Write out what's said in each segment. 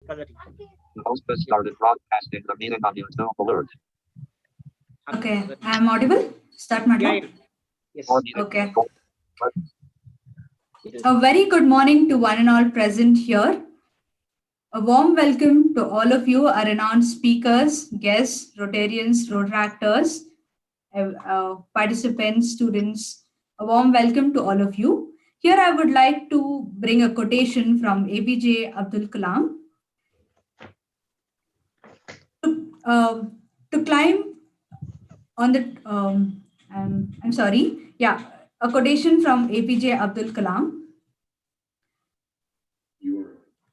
Host has started broadcasting the meeting on YouTube alert. Okay, I am audible. Start, madam. Yes. Okay. A very good morning to one and all present here. A warm welcome to all of you, our renowned speakers, guests, Rotarians, Rotaractors, participants, students. A warm welcome to all of you. Here I would like to bring a quotation from APJ Abdul Kalam. To climb on the, I'm sorry, yeah, a quotation from APJ Abdul Kalam.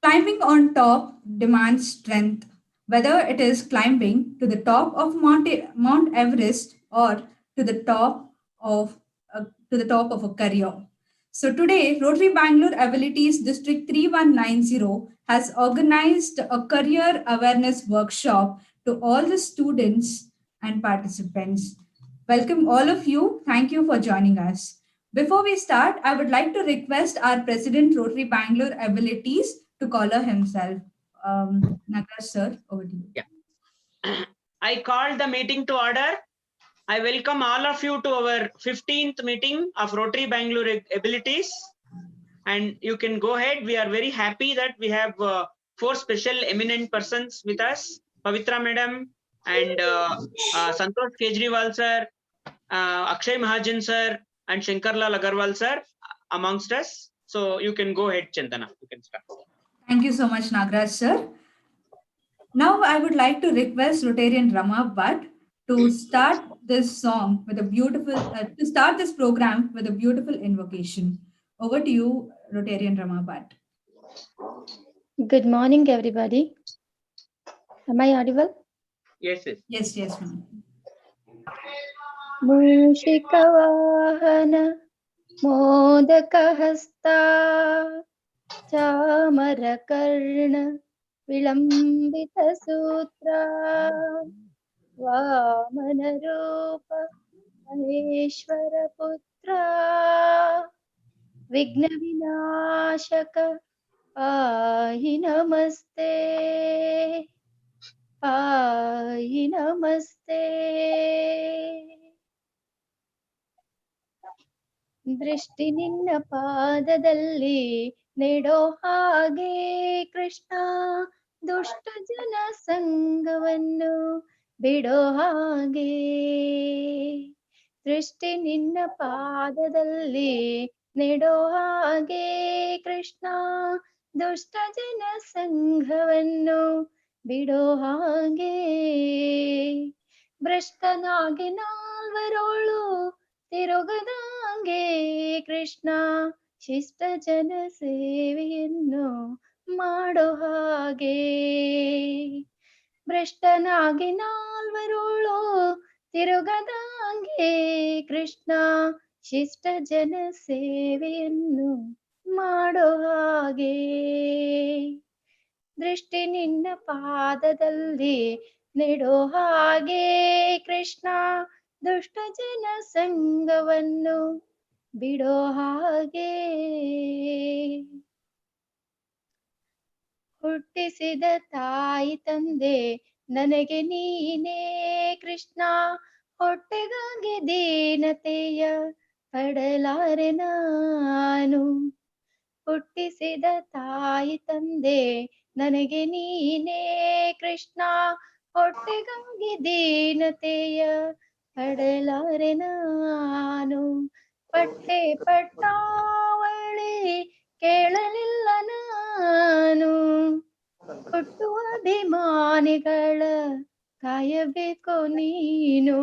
Climbing on top demands strength, whether it is climbing to the top of Mount Everest or to the top of a career. So today, Rotary Bangalore Abilities District 3190 has organized a career awareness workshop to all the students and participants. Welcome all of you. Thank you for joining us. Before we start, I would like to request our President Rotary Bangalore Abilities to caller himself. Nagaraj sir, over to you. Yeah. I called the meeting to order. I welcome all of you to our 15th meeting of Rotary Bangalore Abilities. And you can go ahead. We are very happy that we have 4 special eminent persons with us. Pavitra Madam and Santosh Kejriwal sir, Akshay Mahajan sir, and Shankarlal Agarwal sir amongst us. So you can go ahead, Chandana. You can start. Thank you so much, Nagaraj sir. Now I would like to request Rotarian Rama Bhatt to start this song with a beautiful, to start this program with a beautiful invocation. Over to you, Rotarian Rama Bhatt. Good morning, everybody. Am I audible? Yes, yes. Yes, ma'am. Mushikavahana Modakahasta Chamarakarna Vilambita Sutra Vamanarupa Maheshwara Putra Vigna Vinashaka Pahi Namaste Pahi Namaste ದೃಷ್ಟಿ ನಿನ್ನ ಪಾದದಲ್ಲಿ ನೆಡೋ ಹಾಗೆ ಕೃಷ್ಣ ದುಷ್ಟ ಜನ ಸಂಗವನ್ನು ಬಿಡೋ ಹಾಗೆ ದೃಷ್ಟಿ ನಿನ್ನ ಪಾದದಲ್ಲಿ ನೆಡೋ ಹಾಗೆ ಕೃಷ್ಣ ದುಷ್ಟ ಜನ ಸಂಘವನ್ನು ಬಿಡೋ ಹಾಗೆ ಭ್ರಷ್ಟನಾಗಿ ನಾಲ್ವರೋಳು ತಿರುಗದಂಗೆ ಕೃಷ್ಣ ಶಿಷ್ಟ ಜನ ಸೇವೆಯನ್ನು ಮಾಡೋ ಹಾಗೆ ಭ್ರಷ್ಟನಾಗಿ ನಾಲ್ವರೋಳು ತಿರುಗದಂಗೆ ಕೃಷ್ಣ ಶಿಷ್ಟ ಜನ ಸೇವೆಯನ್ನು ಮಾಡೋ ಹಾಗೆ ದೃಷ್ಟಿ ನಿನ್ನ ಪಾದದಲ್ಲಿ ನೆಡೋ ಹಾಗೆ ಕೃಷ್ಣ ದುಷ್ಟ ಜನ ಸಂಗವನ್ನು ಬಿಡೋ ಹಾಗೆ ಹುಟ್ಟಿಸಿದ ತಾಯಿ ತಂದೆ ನನಗೆ ನೀನೇ ಕೃಷ್ಣ ಹೊಟ್ಟೆಗಾಗಿ ದೀನತೆಯ ಪಡಲಾರೆ ನಾನು ಹುಟ್ಟಿಸಿದ ತಾಯಿ ತಂದೆ ನನಗೆ ನೀನೇ ಕೃಷ್ಣ ಹೊಟ್ಟೆಗಾಗಿ ದೀನತೆಯ ಪಡಲಾರೆ ನಾನು ಪಟ್ಟೆ ಪಟ್ಟಾವಳಿ ಕೇಳಲಿಲ್ಲ ನಾನು ಹುಟ್ಟುವ ಅಭಿಮಾನಿಗಳ ಕಾಯಬೇಕು ನೀನು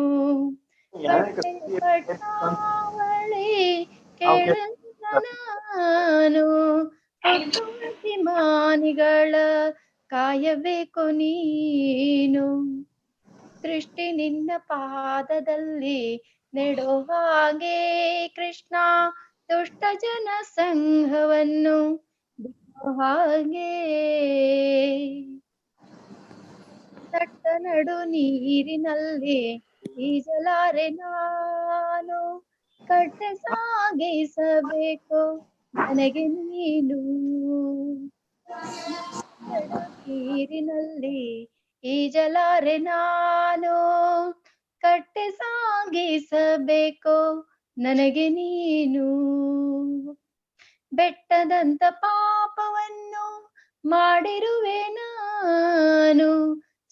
ಪಟ್ಟೆ ಪಟ್ಟಾವಳಿ ಕೇಳಲಿಲ್ಲ ನಾನು ಹುಟ್ಟುವ ಅಭಿಮಾನಿಗಳ ಕಾಯಬೇಕು ನೀನು ದೃಷ್ಟಿ ನಿನ್ನ ಪಾದದಲ್ಲಿ ನೆಡೋ ಹಾಗೆ ಕೃಷ್ಣ ದುಷ್ಟ ಜನ ಸಂಘವನ್ನು ಬಿಡೋ ಹಾಗೆ ದಟ್ಟ ನಡು ನೀರಿನಲ್ಲಿ ಈಜಲಾರೆ ನಾನು ಕಟ್ಟೆ ಸಾಗಿಸಬೇಕು ನನಗೆ ನೀನು ನೀರಿನಲ್ಲಿ ಈಜಲಾರೆ ನಾನು ಕಟ್ಟೆ ಸಾಗಿಸಬೇಕು ನನಗೆ ನೀನು ಬೆಟ್ಟದಂತ ಪಾಪವನ್ನು ಮಾಡಿರುವೆ ನಾನು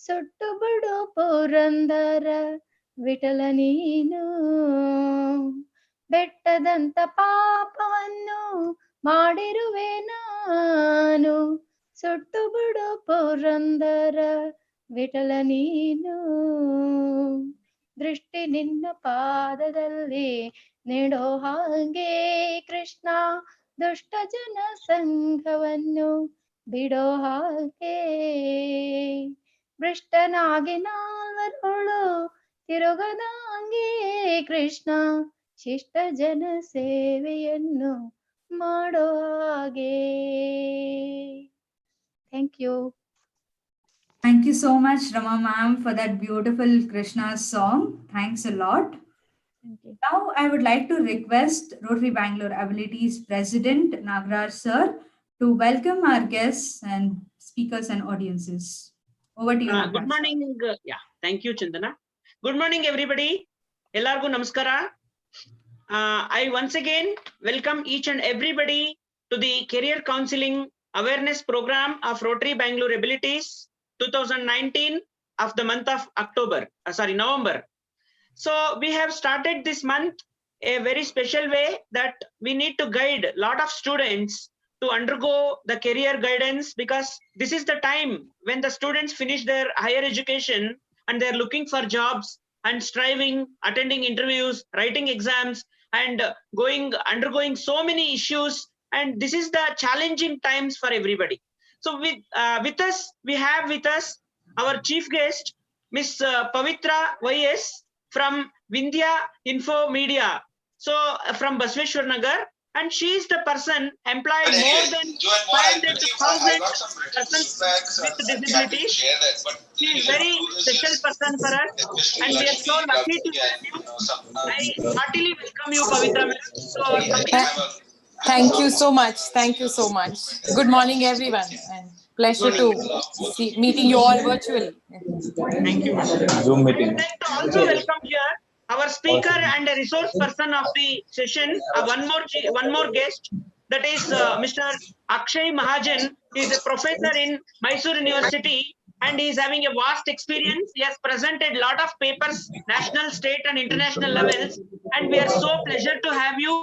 ಸುಟ್ಟು ಬಿಡು ಪುರಂದರ ವಿಠಲ ನೀನು ಬೆಟ್ಟದಂತ ಪಾಪವನ್ನು ಮಾಡಿರುವೆ ನಾನು ಸುಟ್ಟು ಬಿಡು ಪುರಂದರ ವಿಠಲ ನೀನು ದೃಷ್ಟಿ ನಿನ್ನ ಪಾದದಲ್ಲಿ ನೆಡೋ ಹಾಗೆ ಕೃಷ್ಣ ದುಷ್ಟ ಜನ ಸಂಘವನ್ನು ಬಿಡೋ ಹಾಗೆ ಭ್ರಷ್ಟನಾಗಿ ನಾಲ್ವರುಳು ತಿರುಗದಂಗೆ ಕೃಷ್ಣ ಶಿಷ್ಟ ಜನ ಸೇವೆಯನ್ನು ಮಾಡೋ ಹಾಗೆ. Thank you. Thank you so much, Rama ma'am, for that beautiful Krishna song. Thanks a lot. Thank you. Now, I would like to request Rotary Bangalore Abilities President Nagraj sir to welcome our guests and speakers and audiences. Over to you. Nagraj Good sir. morning. Yeah, thank you, Chandana. Good morning, everybody. Ellargu namaskara. I once again welcome each and everybody to the Career Counseling Awareness Program of Rotary Bangalore Abilities 2019 of the month of November. So we have started this month a very special way that we need to guide a lot of students to undergo the career guidance, because this is the time when the students finish their higher education and they're looking for jobs and striving, attending interviews, writing exams, and undergoing so many issues. And this is the challenging times for everybody. So with us, we have with us our chief guest, Miss Pavitra YS from Vindhya Info Media. So from Basveshwar Nagar, and she is the person employed more than 500,000 persons with disabilities. She is very special person for us, and we are so lucky to have you. I heartily welcome you, Pavitra ma'am, to our committee. Thank you so much. Thank you so much. Good morning, everyone, and pleasure to meeting you all virtually. Thank you. Zoom I meeting. would like to also welcome here our speaker and a resource person of the session, one more guest, that is Mr. Akshay Mahajan. He is a professor in Mysore University and he is having a vast experience. He has presented a lot of papers, national, state and international levels, and we are so pleasure to have you.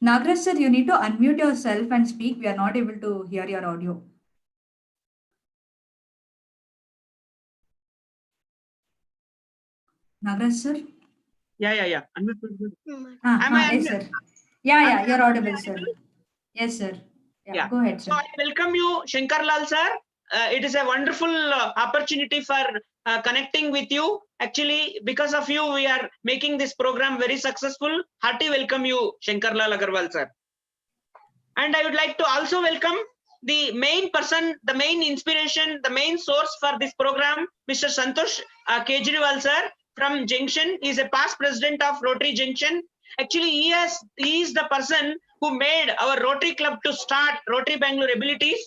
Nagraj sir, you need to unmute yourself and speak. We are not able to hear your audio. Nagraj sir? Yeah. Yes, sir. Yeah, you're audible, sir. Yes, sir. Yeah, go ahead, sir. So I welcome you, Shankar Lal sir. It is a wonderful opportunity for connecting with you. Actually, because of you, we are making this program very successful. Hearty welcome you, Shankar Lal Agarwal sir. And I would like to also welcome the main person, the main inspiration, the main source for this program, Mr. Santosh Kejriwal sir from Junction. He is a past president of Rotary Junction. Actually, he is the person who made our Rotary Club to start Rotary Bangalore Abilities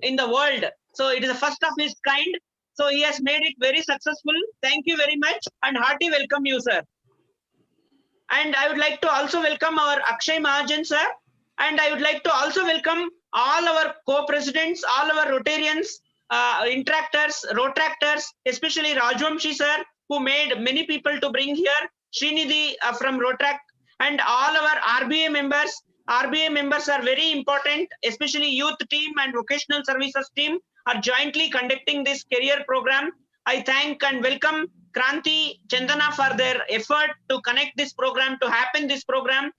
in the world. So it is the first of its kind. So he has made it very successful. Thank you very much and hearty welcome you, sir. And I would like to also welcome our Akshay Mahajan, sir. And I would like to also welcome all our co-presidents, all our Rotarians, interactors, Rotractors, especially Rajwamshi, sir, who made many people to bring here, Srinidhi from Rotract, and all our RBA members. RBA members are very important, especially youth team and vocational services team are jointly conducting this career program. I thank and welcome Kranti, Chandana for their effort to connect this program, to happen this program.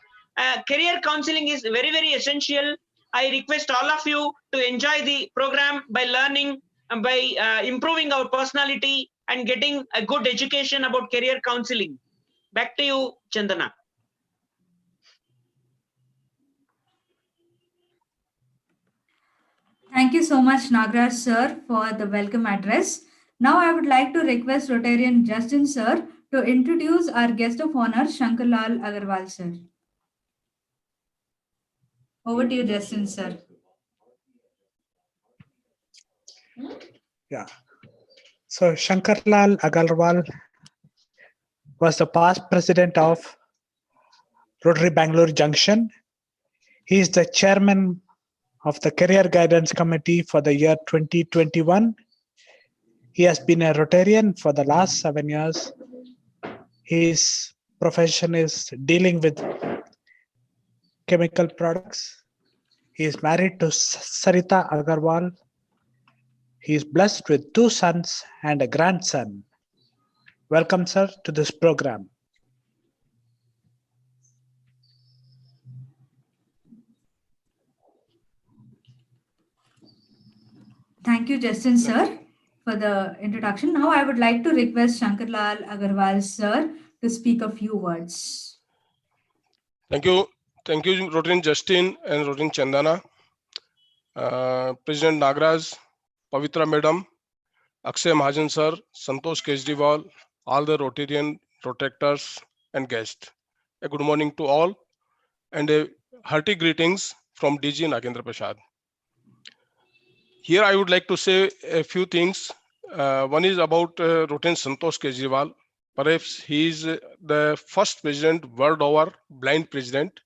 Career counseling is very, very essential. I request all of you to enjoy the program by learning and by improving our personality and getting a good education about career counseling. Back to you, Chandana. Thank you so much, Nagraj sir, for the welcome address. Now I would like to request Rotarian Justin sir to introduce our guest of honor, Shankarlal Agarwal sir. Over to you, Justin sir. Yeah. So Shankarlal Agarwal was the past president of Rotary Bangalore Junction. He is the chairman of the Career Guidance Committee for the year 2021. He has been a Rotarian for the last 7 years. His profession is dealing with chemical products. He is married to Sarita Agarwal. He is blessed with 2 sons and a grandson. Welcome, sir, to this program. Thank you, Justin sir, for the introduction. Now I would like to request Shankarlal Agarwal sir to speak a few words. Thank you, Rotarian Justin and Rotarian Chandana, President Nagraj, Pavitra Madam, Akshay Mahajan sir, Santosh Kejriwal, all the Rotarian Rotaractors and guests. A good morning to all and a hearty greetings from DG Nagendra Prasad. Here I would like to say a few things. One is about Rotarian Santosh Kejriwal. Perhaps he is the first president world over, blind president.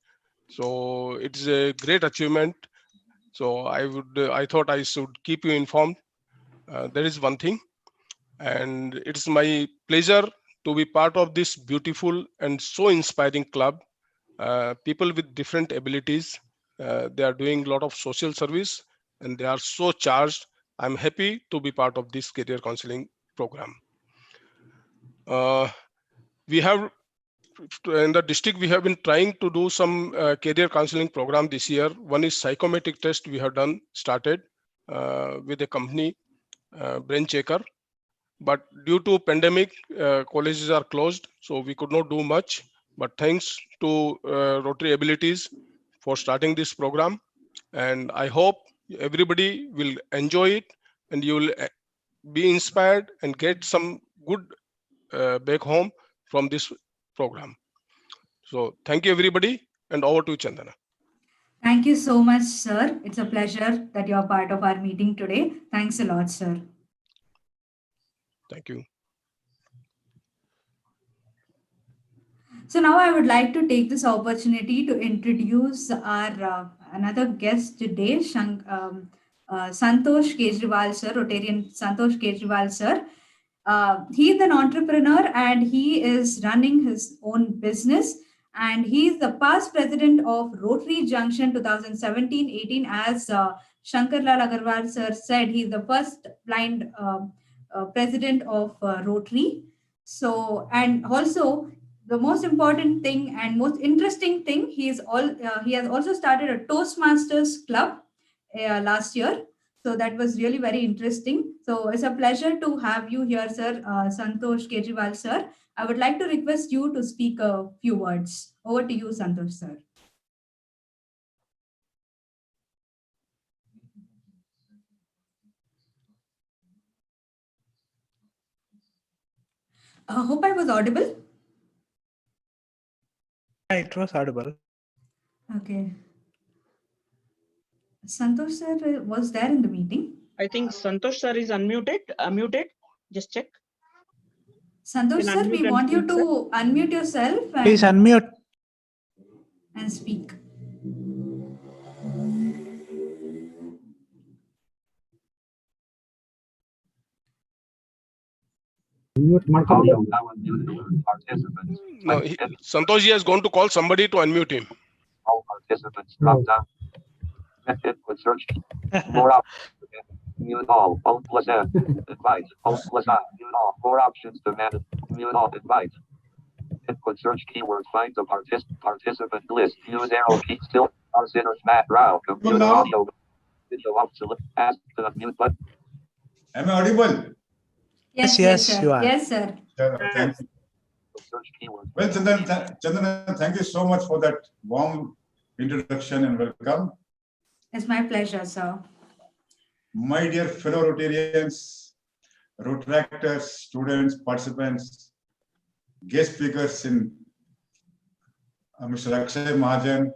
So it is a great achievement. So I thought I should keep you informed. There is one thing, and it's my pleasure to be part of this beautiful and so inspiring club. People with different abilities, they are doing a lot of social service and they are so charged. I'm happy to be part of this career counseling program. We have in the district, we have been trying to do some career counseling program this year. One is psychometric test we have started with a company, Brain Checker. But due to pandemic, colleges are closed, so we could not do much. But thanks to Rotary Abilities for starting this program. And I hope everybody will enjoy it and you will be inspired and get some good back home from this program. So thank you, everybody, and over to Chandana. Thank you so much, sir. It's a pleasure that you're part of our meeting today. Thanks a lot, sir. Thank you. So now I would like to take this opportunity to introduce our another guest today, Santosh Kejriwal sir, Rotarian Santosh Kejriwal sir. He is an entrepreneur and he is running his own business. And he is the past president of Rotary Junction 2017-18. As Shankarlal Agarwal sir said, he is the first blind president of Rotary. So, and also the most important thing and most interesting thing, he has also started a Toastmasters club last year. So that was really very interesting. So it's a pleasure to have you here, sir, Santosh Kejriwal, sir. I would like to request you to speak a few words. Over to you, Santosh, sir. Hope I was audible. It was audible. Okay. Santosh, sir, was there in the meeting? I think Santosh sir is unmuted. Muted. Just check. Santosh, sir, we want you to unmute yourself. Please unmute. And speak. Audio now unmuted. Participants. No, Santosh ji has gone to call somebody to unmute him. All participants drop down. Input search. More options. Mute all. Alt plus F. Invite. Alt plus I. Mute all. More options to manage. Mute all. Invite. Input search keyword. Find the participant list. Use arrow key. Still Consider Matt Rao, computer now? audio, video up to ask the mute button. Am I audible? Yes, Yes, sir. you are. Yes, sir. Thank you. Search keyword. Well, Chandan, thank you so much for that warm introduction and welcome. It's my pleasure, sir. My dear fellow Rotarians, Rotaractors, students, participants, guest speakers in Mr. Akshay Mahajan,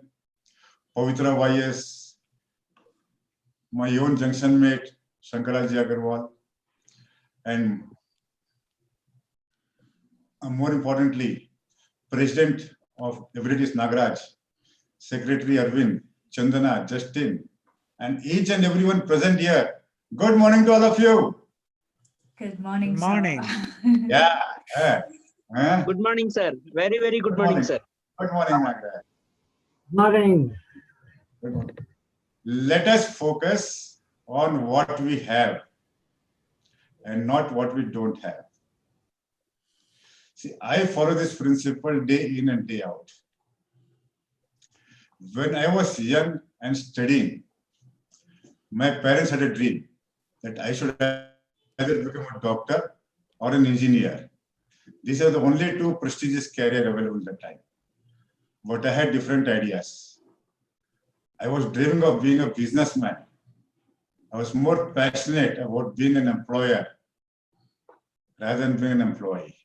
Pavitra YS, my own junction mate, Shankaraji Agarwal, and more importantly, President of Abilities Nagaraj, Secretary Arvind, Chandana, Justin, and each and everyone present here. Good morning to all of you. Good morning, Good morning. sir. Good morning, sir. Very, very good morning, sir. Good morning, Nagaraj. Morning. Good morning. Let us focus on what we have and not what we don't have. See, I follow this principle day in and day out. When I was young and studying, my parents had a dream that I should either become a doctor or an engineer. These are the only two prestigious careers available at that time. But I had different ideas. I was dreaming of being a businessman. I was more passionate about being an employer rather than being an employee.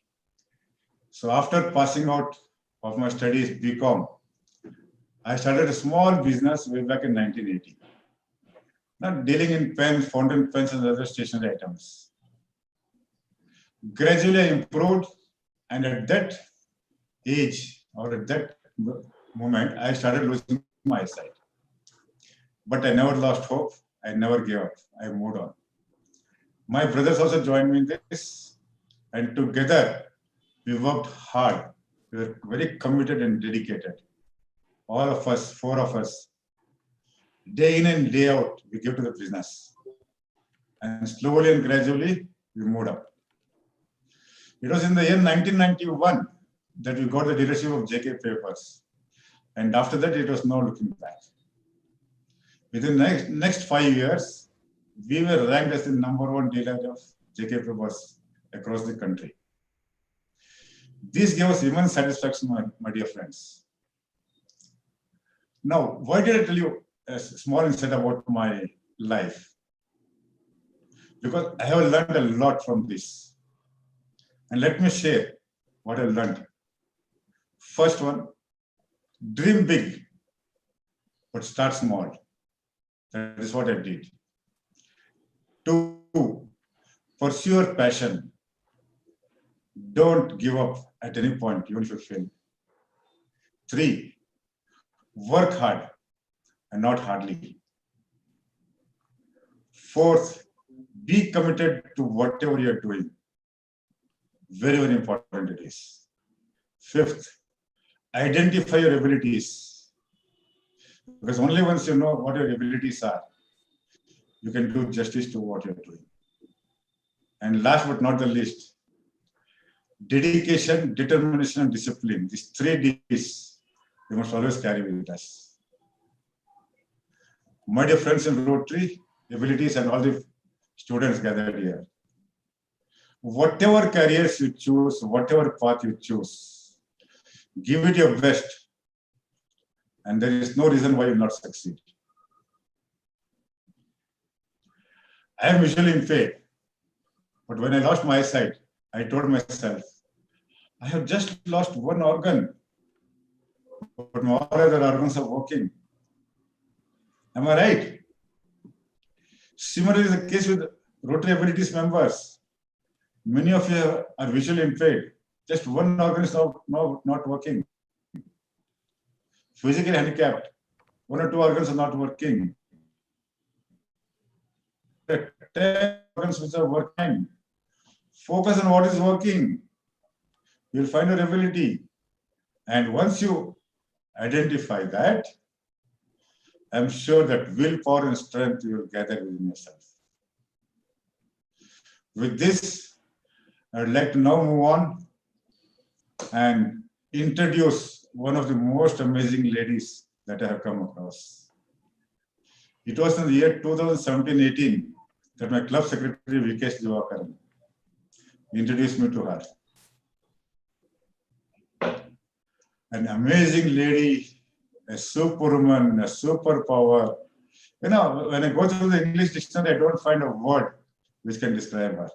So after passing out of my studies, BCom, I started a small business way back in 1980. Not dealing in pens, fountain pens, and other stationery items. Gradually, I improved, and at that age or at that moment, I started losing my eyesight. But I never lost hope. I never gave up. I moved on. My brothers also joined me in this, and together we worked hard. We were very committed and dedicated. All of us, four of us, day in and day out, we gave to the business. And slowly and gradually, we moved up. It was in the year 1991 that we got the dealership of JK Papers. And after that, it was no looking back. Within the next 5 years, we were ranked as the #1 dealer of JK Papers across the country. This gave us immense satisfaction, my dear friends. Now, why did I tell you a small insight about my life? Because I have learned a lot from this. And let me share what I learned. First one, dream big, but start small. That is what I did. 2, pursue your passion. Don't give up at any point, even if you fail. 3, work hard and not hardly. 4th, be committed to whatever you're doing. Very, very important it is. 5th, identify your abilities. Because only once you know what your abilities are, you can do justice to what you're doing. And last but not the least, dedication, determination, and discipline. These 3 Ds, we must always carry with us. My dear friends in Rotary, abilities, and all the students gathered here. Whatever careers you choose, whatever path you choose, give it your best. And there is no reason why you will not succeed. I am visually impaired. But when I lost my eyesight, I told myself, I have just lost one organ, but my all other organs are working. Am I right? Similarly is the case with Rotary Abilities members. Many of you are visually impaired. Just one organ is now not working. Physically handicapped, 1 or 2 organs are not working. 10 organs which are working. Focus on what is working. You'll find your ability. And once you identify that, I'm sure that willpower and strength you will gather within yourself. With this, I'd like to now move on and introduce one of the most amazing ladies that I have come across. It was in the year 2017-18 that my club secretary, Vikesh Divakar, introduced me to her. An amazing lady, a superwoman, a superpower. You know, when I go through the English dictionary, I don't find a word which can describe her.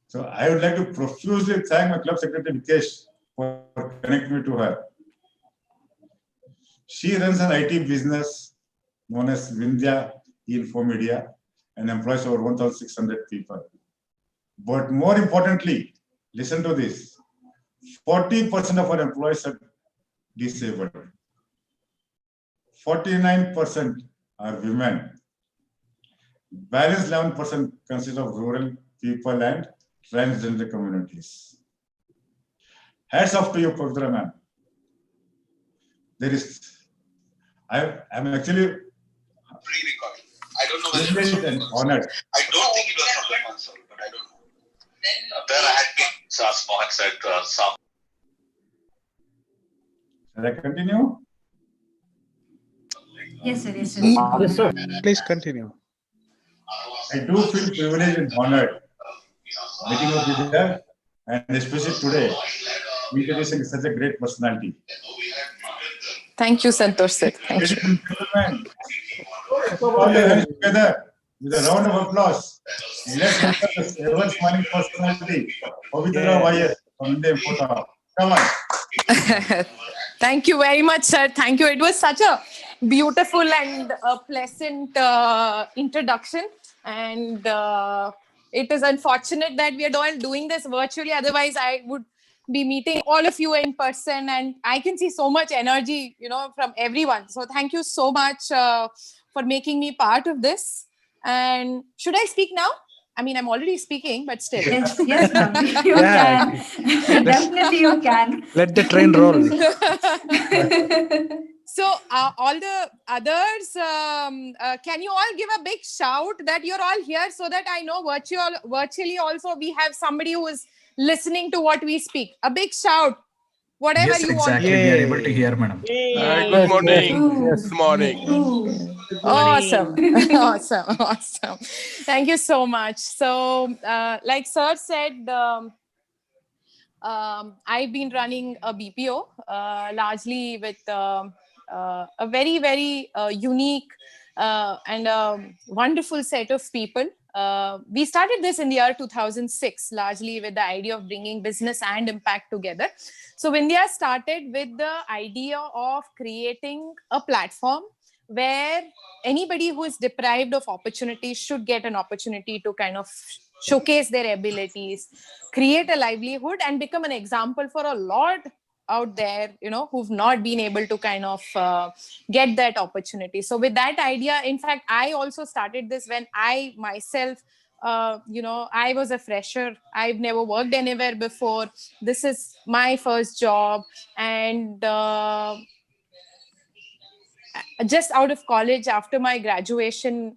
So I would like to profusely thank my club secretary, Vikesh, for connecting me to her. She runs an IT business known as Vindhya Infomedia and employs over 1,600 people. But more importantly, listen to this, 40% of our employees are disabled. 49% are women. Balance 11% consists of rural people and transgender communities. Hats off to you, Pavitra ma'am. I'm actually pre-recording. I don't know whether privileged and honored. I don't think it was from the console, but I don't know. There had been small etc. Some. Shall I continue? Yes, sir. Yes, sir. Yes, sir. Please continue. I do feel privileged and honored meeting up with her, and especially today, introducing such a great personality. Thank you, Santosh sir. Thank Ladies you. and gentlemen, all your hands together with a round of applause. Let's welcome the ever smiling personality, Pavitra YS from India Import. Come on. Thank you very much, sir. Thank you. It was such a beautiful and pleasant introduction. And it is unfortunate that we are all doing this virtually. Otherwise, I would be meeting all of you in person. And I can see so much energy, from everyone. So thank you so much for making me part of this. And should I speak now? I mean, I'm already speaking, but still. Yes, ma'am. You Yeah. can. Definitely you can. Let the train roll. So all the others, can you all give a big shout that you're all here so that I know virtually also we have somebody who is listening to what we speak. A big shout, whatever Yes, you exactly. want. We are able to hear, madam. Good morning. Yes. Good morning. Awesome. Awesome. Thank you so much. So like sir said, I've been running a BPO largely with a very, very unique and wonderful set of people. We started this in the year 2006, largely with the idea of bringing business and impact together. So Vindhya started with the idea of creating a platform where anybody who is deprived of opportunities should get an opportunity to kind of showcase their abilities, create a livelihood, and become an example for a lot out there, who've not been able to kind of get that opportunity. So with that idea, in fact, I also started this when I myself, I was a fresher. I've never worked anywhere before. This is my first job. And just out of college, after my graduation,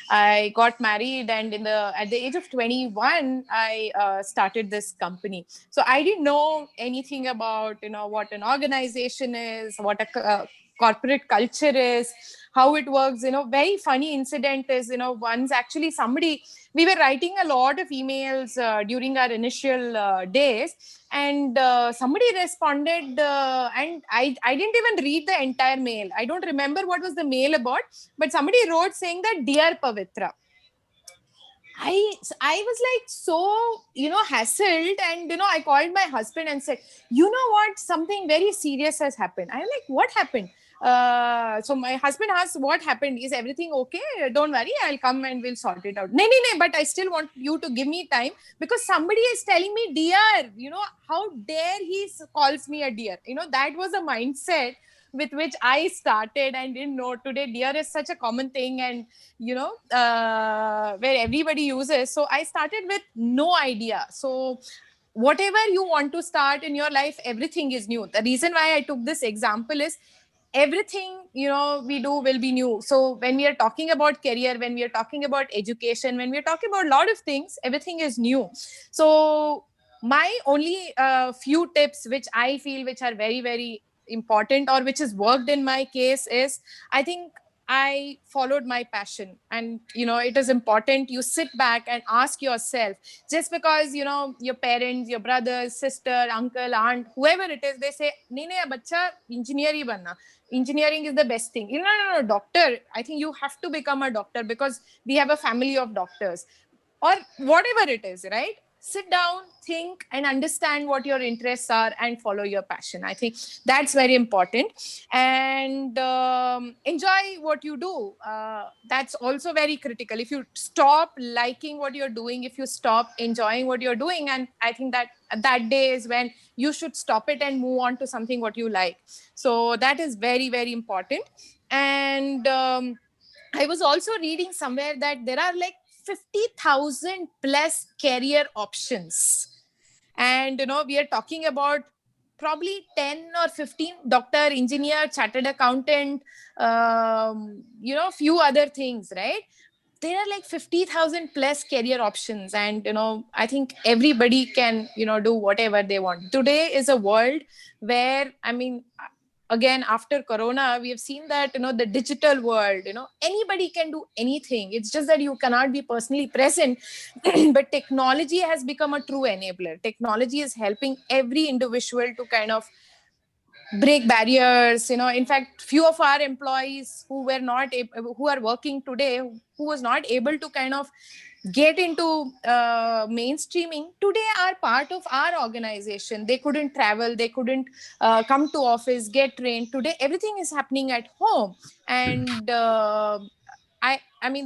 I got married, and at the age of 21, I started this company. So I didn't know anything about what an organization is, what a corporate culture is, how it works. Very funny incident is, once actually we were writing a lot of emails during our initial days, and somebody responded, and I didn't even read the entire mail. I don't remember what was the mail about, but somebody wrote saying that, "Dear Pavitra." I was like so, hassled, and, I called my husband and said, "You know what? Something very serious has happened." I'm like, "What happened?" So my husband asked, "What happened? Is everything okay? Don't worry, I'll come and we'll sort it out." No, but I still want you to give me time, because somebody is telling me, "Dear," how dare he calls me a dear. That was a mindset with which I started, and didn't know today dear is such a common thing, and where everybody uses. So I started with no idea. So whatever you want to start in your life, everything is new. The reason why I took this example is everything we do will be new. So when we are talking about career, when we are talking about education, when we are talking about a lot of things, everything is new. So my only few tips which I feel which are very, very important or which has worked in my case is, I think I followed my passion. And, it is important you sit back and ask yourself, just because, your parents, your brothers, sister, uncle, aunt, whoever it is, they say, nahi, bacha, engineer hi banna. Engineering is the best thing. No, doctor. I think you have to become a doctor because we have a family of doctors. Or whatever it is, right? Sit down, think, and understand what your interests are and follow your passion. I think that's very important. And enjoy what you do. That's also very critical. If you stop liking what you're doing, if you stop enjoying what you're doing, and I think that day is when you should stop it and move on to something what you like. So that is very, very important. And I was also reading somewhere that there are like 50,000 plus career options. And, we are talking about probably 10 or 15 doctor, engineer, chartered accountant, few other things, right? There are like 50,000 plus career options. And, I think everybody can, do whatever they want. Today is a world where, again, after Corona, we have seen that, the digital world, anybody can do anything. It's just that you cannot be personally present. But technology has become a true enabler. Technology is helping every individual to kind of break barriers. In fact, few of our employees who are working today, who was not able to kind of get into mainstreaming, today are part of our organization. They couldn't travel, they couldn't come to office, get trained. Today everything is happening at home. And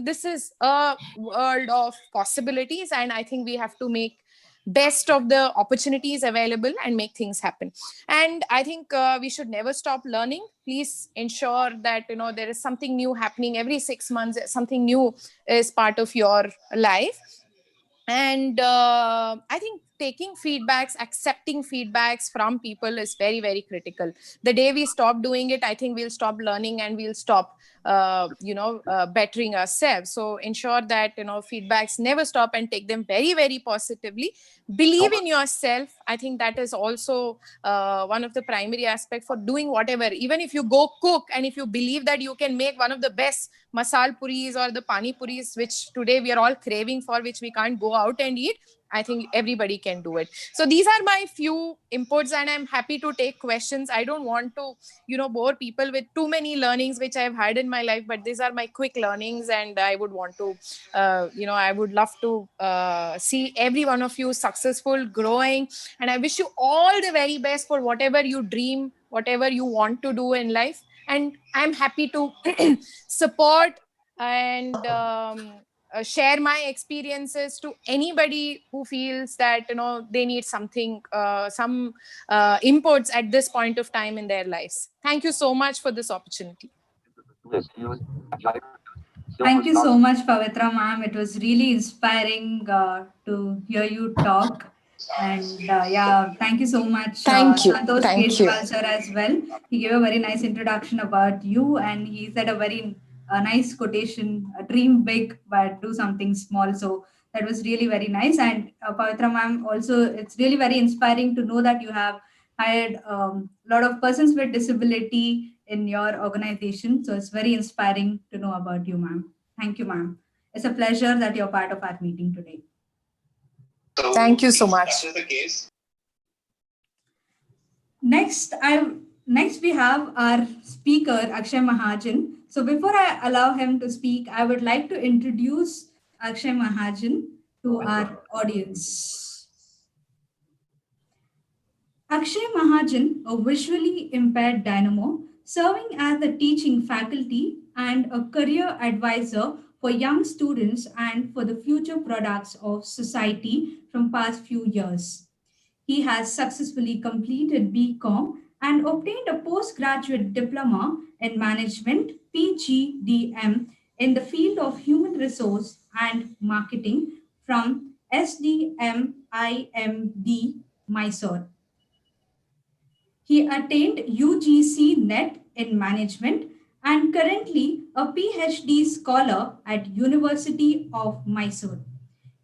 this is a world of possibilities, and I think we have to make best of the opportunities available and make things happen. And I think we should never stop learning. Please ensure that there is something new happening every 6 months. Something new is part of your life. And I think taking feedbacks, accepting feedbacks from people is very, very critical. The day we stop doing it, I think we'll stop learning and we'll stop bettering ourselves. So ensure that feedbacks never stop and take them very, very positively. Believe in yourself. I think that is also one of the primary aspects for doing whatever. Even if you go cook, and if you believe that you can make one of the best masal puris or the pani puris, which today we are all craving for, which we can't go out and eat, I think everybody can do it. So these are my few inputs, and I'm happy to take questions. I don't want to, bore people with too many learnings which I've had in my life, but these are my quick learnings, and I would want to, I would love to see every one of you successful, growing, and I wish you all the very best for whatever you dream, whatever you want to do in life. And I'm happy to support and share my experiences to anybody who feels that they need something, some inputs at this point of time in their lives. Thank you so much for this opportunity. Thank you so much, Pavitra ma'am. It was really inspiring to hear you talk. And thank you so much, Thank you. Santosh Thank you. Kejriwal sir as well. He gave a very nice introduction about you, and he said a very nice quotation: "Dream big, but do something small." So that was really very nice. And Pavitra ma'am, also, it's really very inspiring to know that you have hired a lot of persons with disability in your organization. So it's very inspiring to know about you, ma'am. Thank you, ma'am. It's a pleasure that you're part of our meeting today. So thank you so much. That is the case. Next we have our speaker, Akshay Mahajan. So before I allow him to speak, I would like to introduce Akshay Mahajan to our audience. Akshay Mahajan, a visually impaired dynamo, serving as a teaching faculty and a career advisor for young students and for the future products of society from past few years. He has successfully completed BCom and obtained a postgraduate diploma in management, PGDM, in the field of human resource and marketing from SDMIMD, Mysore. He attained UGC NET in management and currently a PhD scholar at University of Mysore.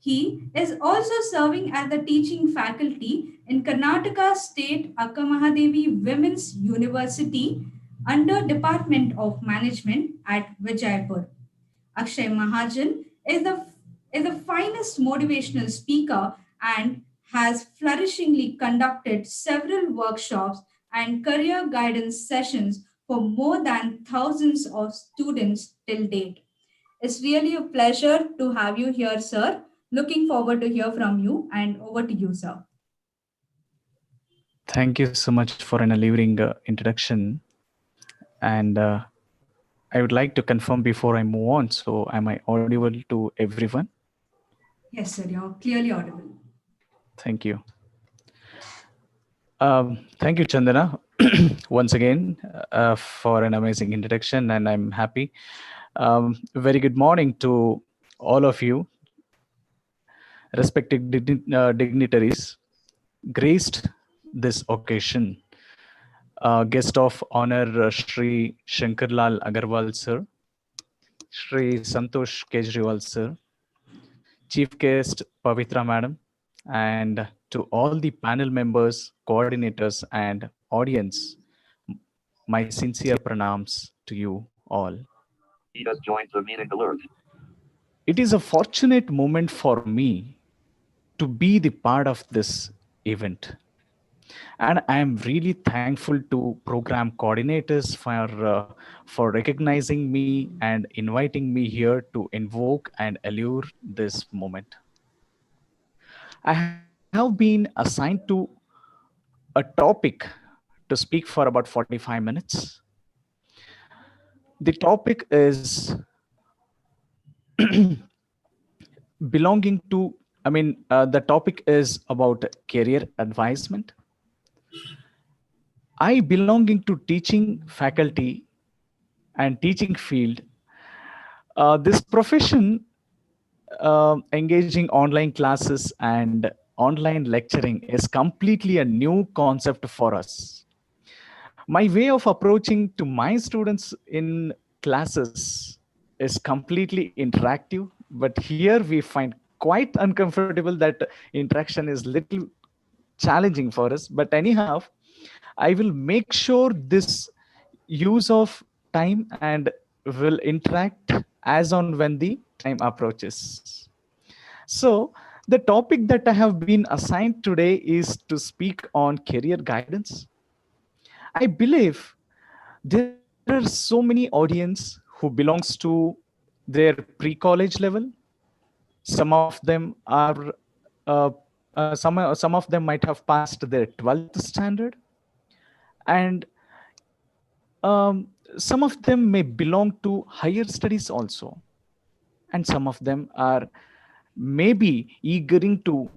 He is also serving as the teaching faculty in Karnataka State Akkamahadevi Women's University under Department of Management at Vijaypur. Akshay Mahajan is the finest motivational speaker and has flourishingly conducted several workshops and career guidance sessions for more than thousands of students till date. It's really a pleasure to have you here, sir. Looking forward to hear from you, and over to you, sir. Thank you so much for an alluring introduction. And I would like to confirm before I move on. So, am I audible to everyone? Yes, sir, you're clearly audible. Thank you. Thank you, Chandana, once again for an amazing introduction, and I'm happy. Very good morning to all of you, respected dignitaries, graced this occasion. Guest of honor Shri Shankarlal Agarwal sir, Shri Santosh Kejriwal sir, Chief Guest Pavitra madam, and to all the panel members, coordinators, and audience, my sincere pranams to you all. He has joined the meeting alert. It is a fortunate moment for me to be the part of this event. And I am really thankful to program coordinators for recognizing me and inviting me here to invoke and allure this moment. I have been assigned to a topic to speak for about 45 minutes. The topic is belonging to, the topic is about career advisement. I belonging to teaching faculty and teaching field. This profession engaging online classes and online lecturing is completely a new concept for us. My way of approaching to my students in classes is completely interactive, but here we find quite uncomfortable that interaction is little challenging for us. But anyhow, I will make sure this use of time and will interact as on when the time approaches. So the topic that I have been assigned today is to speak on career guidance. I believe there are so many audience who belongs to their pre-college level. Some of them are some of them might have passed their 12th standard, and some of them may belong to higher studies also, and some of them are maybe eagering to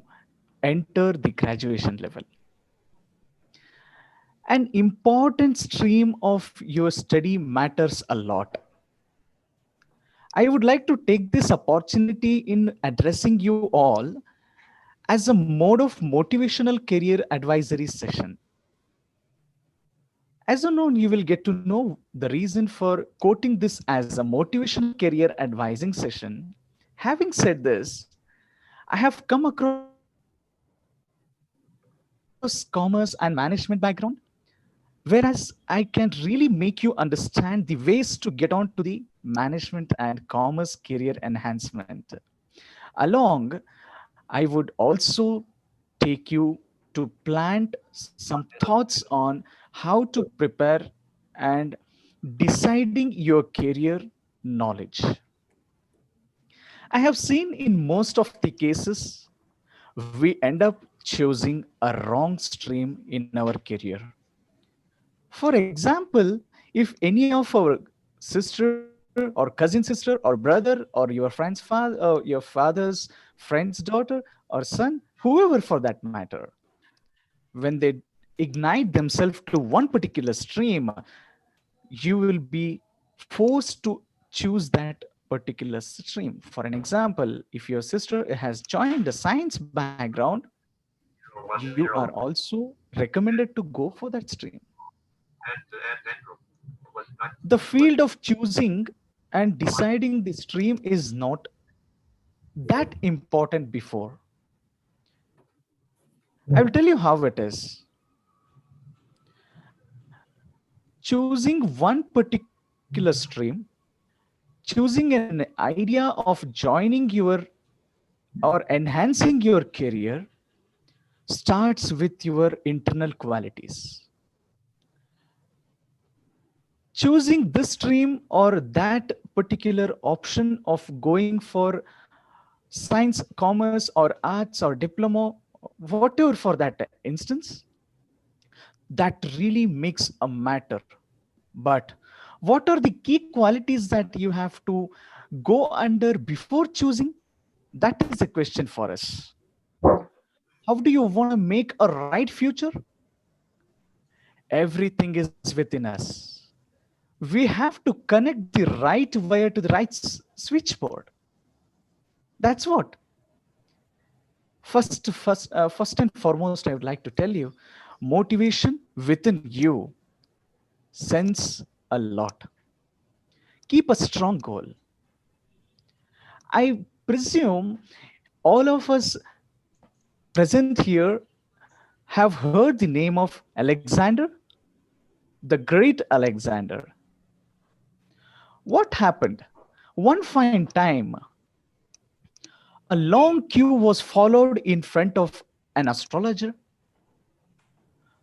enter the graduation level. An important stream of your study matters a lot. I would like to take this opportunity in addressing you all as a mode of motivational career advisory session. As unknown, you will get to know the reason for quoting this as a motivational career advising session. Having said this, I have come across commerce and management background, whereas I can really make you understand the ways to get on to the management and commerce career enhancement. Along, I would also take you to plant some thoughts on how to prepare and deciding your career knowledge. I have seen in most of the cases, we end up choosing a wrong stream in our career. For example, if any of our sister or cousin sister or brother or your friend's father, your father's friend's daughter or son, whoever for that matter, when they ignite themselves to one particular stream, you will be forced to choose that particular stream. For an example, if your sister has joined a science background, you are also recommended to go for that stream. The field of choosing and deciding the stream is not that important before. I will tell you how it is. Choosing one particular stream, choosing an idea of joining your or enhancing your career starts with your internal qualities. Choosing this stream or that particular option of going for science, commerce, or arts or diploma, whatever for that instance, that really makes a matter. But what are the key qualities that you have to go under before choosing? That is a question for us. How do you want to make a right future? Everything is within us. We have to connect the right wire to the right switchboard. That's what. First and foremost, I would like to tell you, motivation within you sends a lot. Keep a strong goal. I presume all of us present here have heard the name of Alexander, the great Alexander. What happened? One fine time, a long queue was followed in front of an astrologer.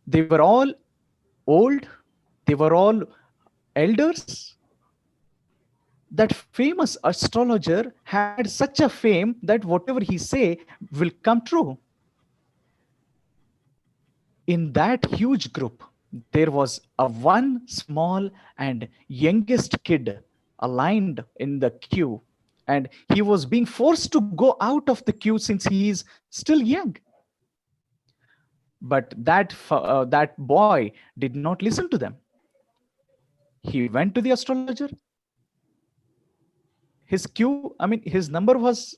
They were all old, they were all elders. That famous astrologer had such a fame that whatever he say will come true. In that huge group, there was a one small and youngest kid aligned in the queue, and he was being forced to go out of the queue since he is still young. But that boy did not listen to them. He went to the astrologer. His number was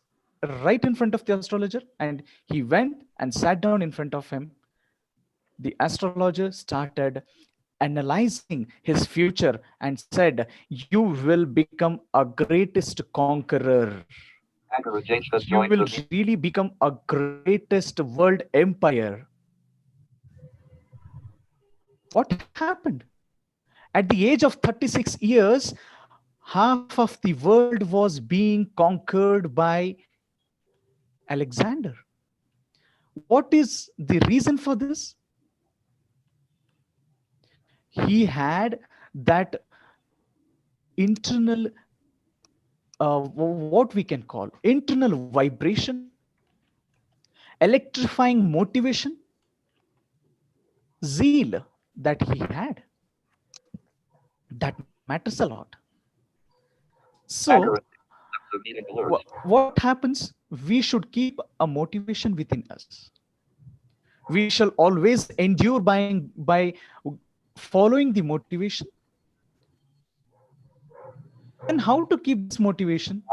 right in front of the astrologer, and he went and sat down in front of him. The astrologer started analyzing his future and said, "You will become a greatest conqueror. You will really become a greatest world empire." What happened? At the age of 36 years, half of the world was being conquered by Alexander. What is the reason for this? He had that internal, what we can call internal vibration, electrifying motivation, zeal that he had. That matters a lot. So what happens? We should keep a motivation within us. We shall always endure by following the motivation. And how to keep this motivation?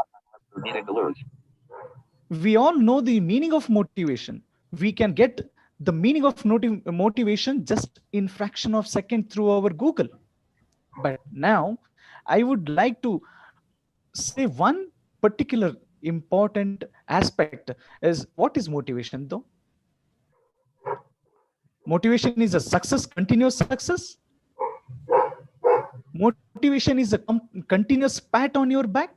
We all know the meaning of motivation. We can get the meaning of motivation just in fraction of second through our Google. But now I would like to say one particular important aspect is, what is motivation though? Motivation is a success, continuous success. Motivation is a continuous pat on your back.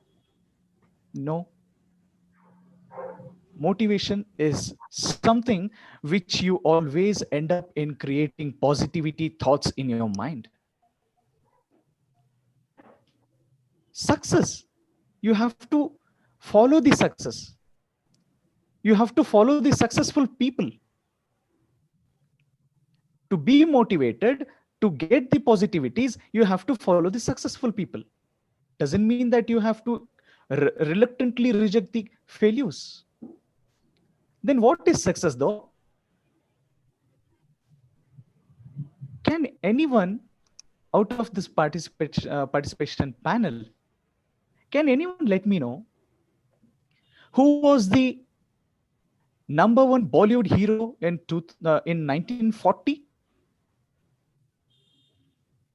No. Motivation is something which you always end up in creating positivity thoughts in your mind. Success, you have to follow the success. You have to follow the successful people. To be motivated, to get the positivities, you have to follow the successful people. Doesn't mean that you have to reluctantly reject the failures. Then what is success though? Can anyone out of this participation panel, can anyone let me know who was the #1 Bollywood hero in 1940?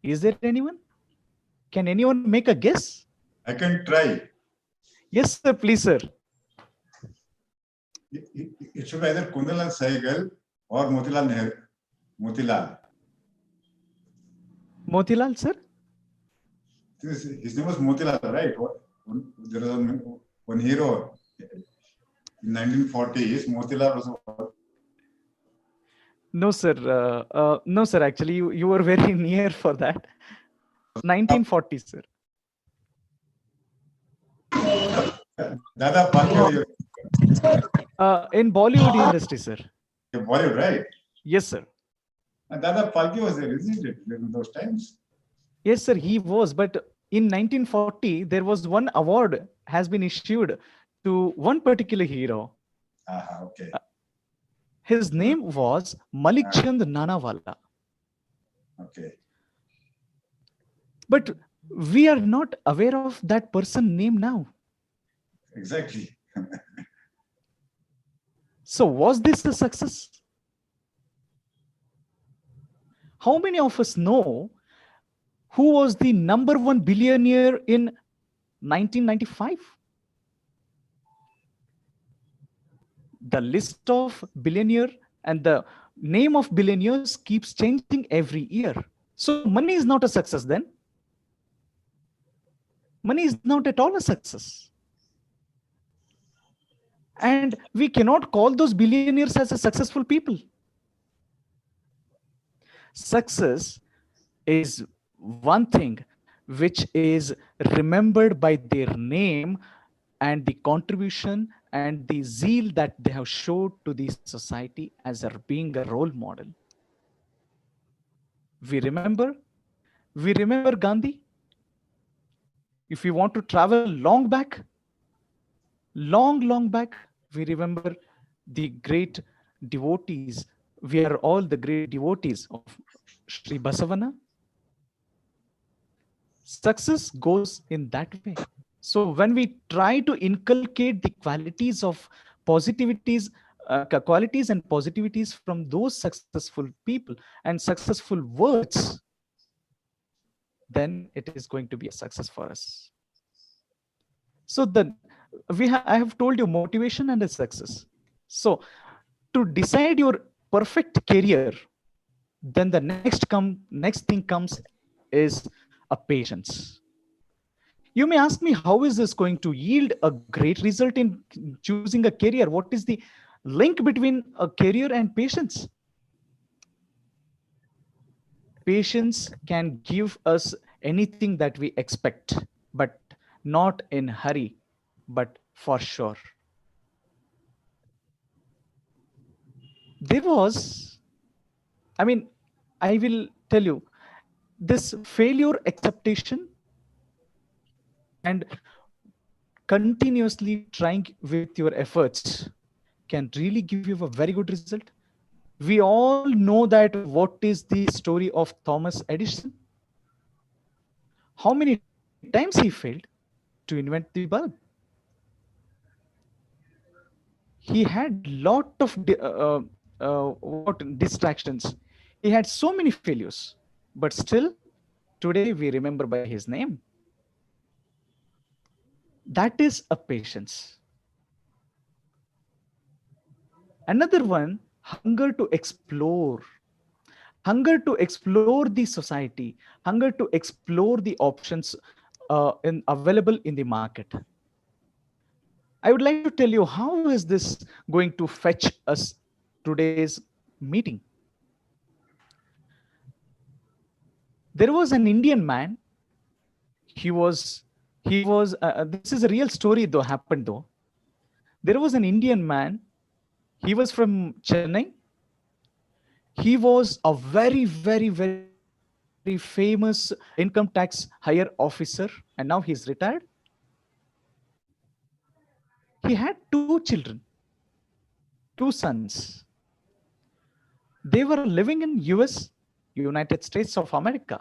Is there anyone? Can anyone make a guess? I can try. Yes, sir, please, sir. it should be either Kundalan Saigal or Motilal Nehru. Motilal. Motilal, sir? His name was Motilal, right? There was one hero in 1940s. Motilal was. No, sir. No, sir. Actually, you were very near for that. 1940s, sir. Dada Palke. In Bollywood industry, sir. Bollywood, right? Yes, sir. And Dada Palke was there, isn't it, in those times? Yes, sir, he was. But in 1940, there was one award has been issued to one particular hero. Okay. His name was Malik Chand Nanawala. Okay. But we are not aware of that person name now. Exactly. So was this a success? How many of us know who was the #1 billionaire in 1995? The list of billionaire and the name of billionaires keeps changing every year. So money is not a success then. Money is not at all a success. And we cannot call those billionaires as a successful people. Success is one thing which is remembered by their name and the contribution and the zeal that they have showed to the society as being a role model. We remember Gandhi. If we want to travel long back, long back, we remember the great devotees. We are all the great devotees of Sri Basavana. Success goes in that way. So when we try to inculcate the qualities of qualities and positivities from those successful people and successful words, then it is going to be a success for us. So I have told you motivation and a success. So to decide your perfect career, then the next thing comes is a patience. You may ask me, how is this going to yield a great result in choosing a career? What is the link between a career and patience? Patience can give us anything that we expect, but not in hurry, but for sure. I will tell you, this failure acceptation and continuously trying with your efforts can really give you a very good result. We all know that what is the story of Thomas Edison? How many times he failed to invent the bulb? He had lot of distractions. He had so many failures, but still today we remember by his name. That is a patience. Another one, hunger to explore the society, hunger to explore the options available in the market. I would like to tell you, how is this going to fetch us today's meeting? There was an Indian man. This is a real story though, happened though. There was an Indian man. He was from Chennai. He was a very, very, very famous income tax higher officer, and now he's retired. He had 2 children, 2 sons. They were living in US, United States of America.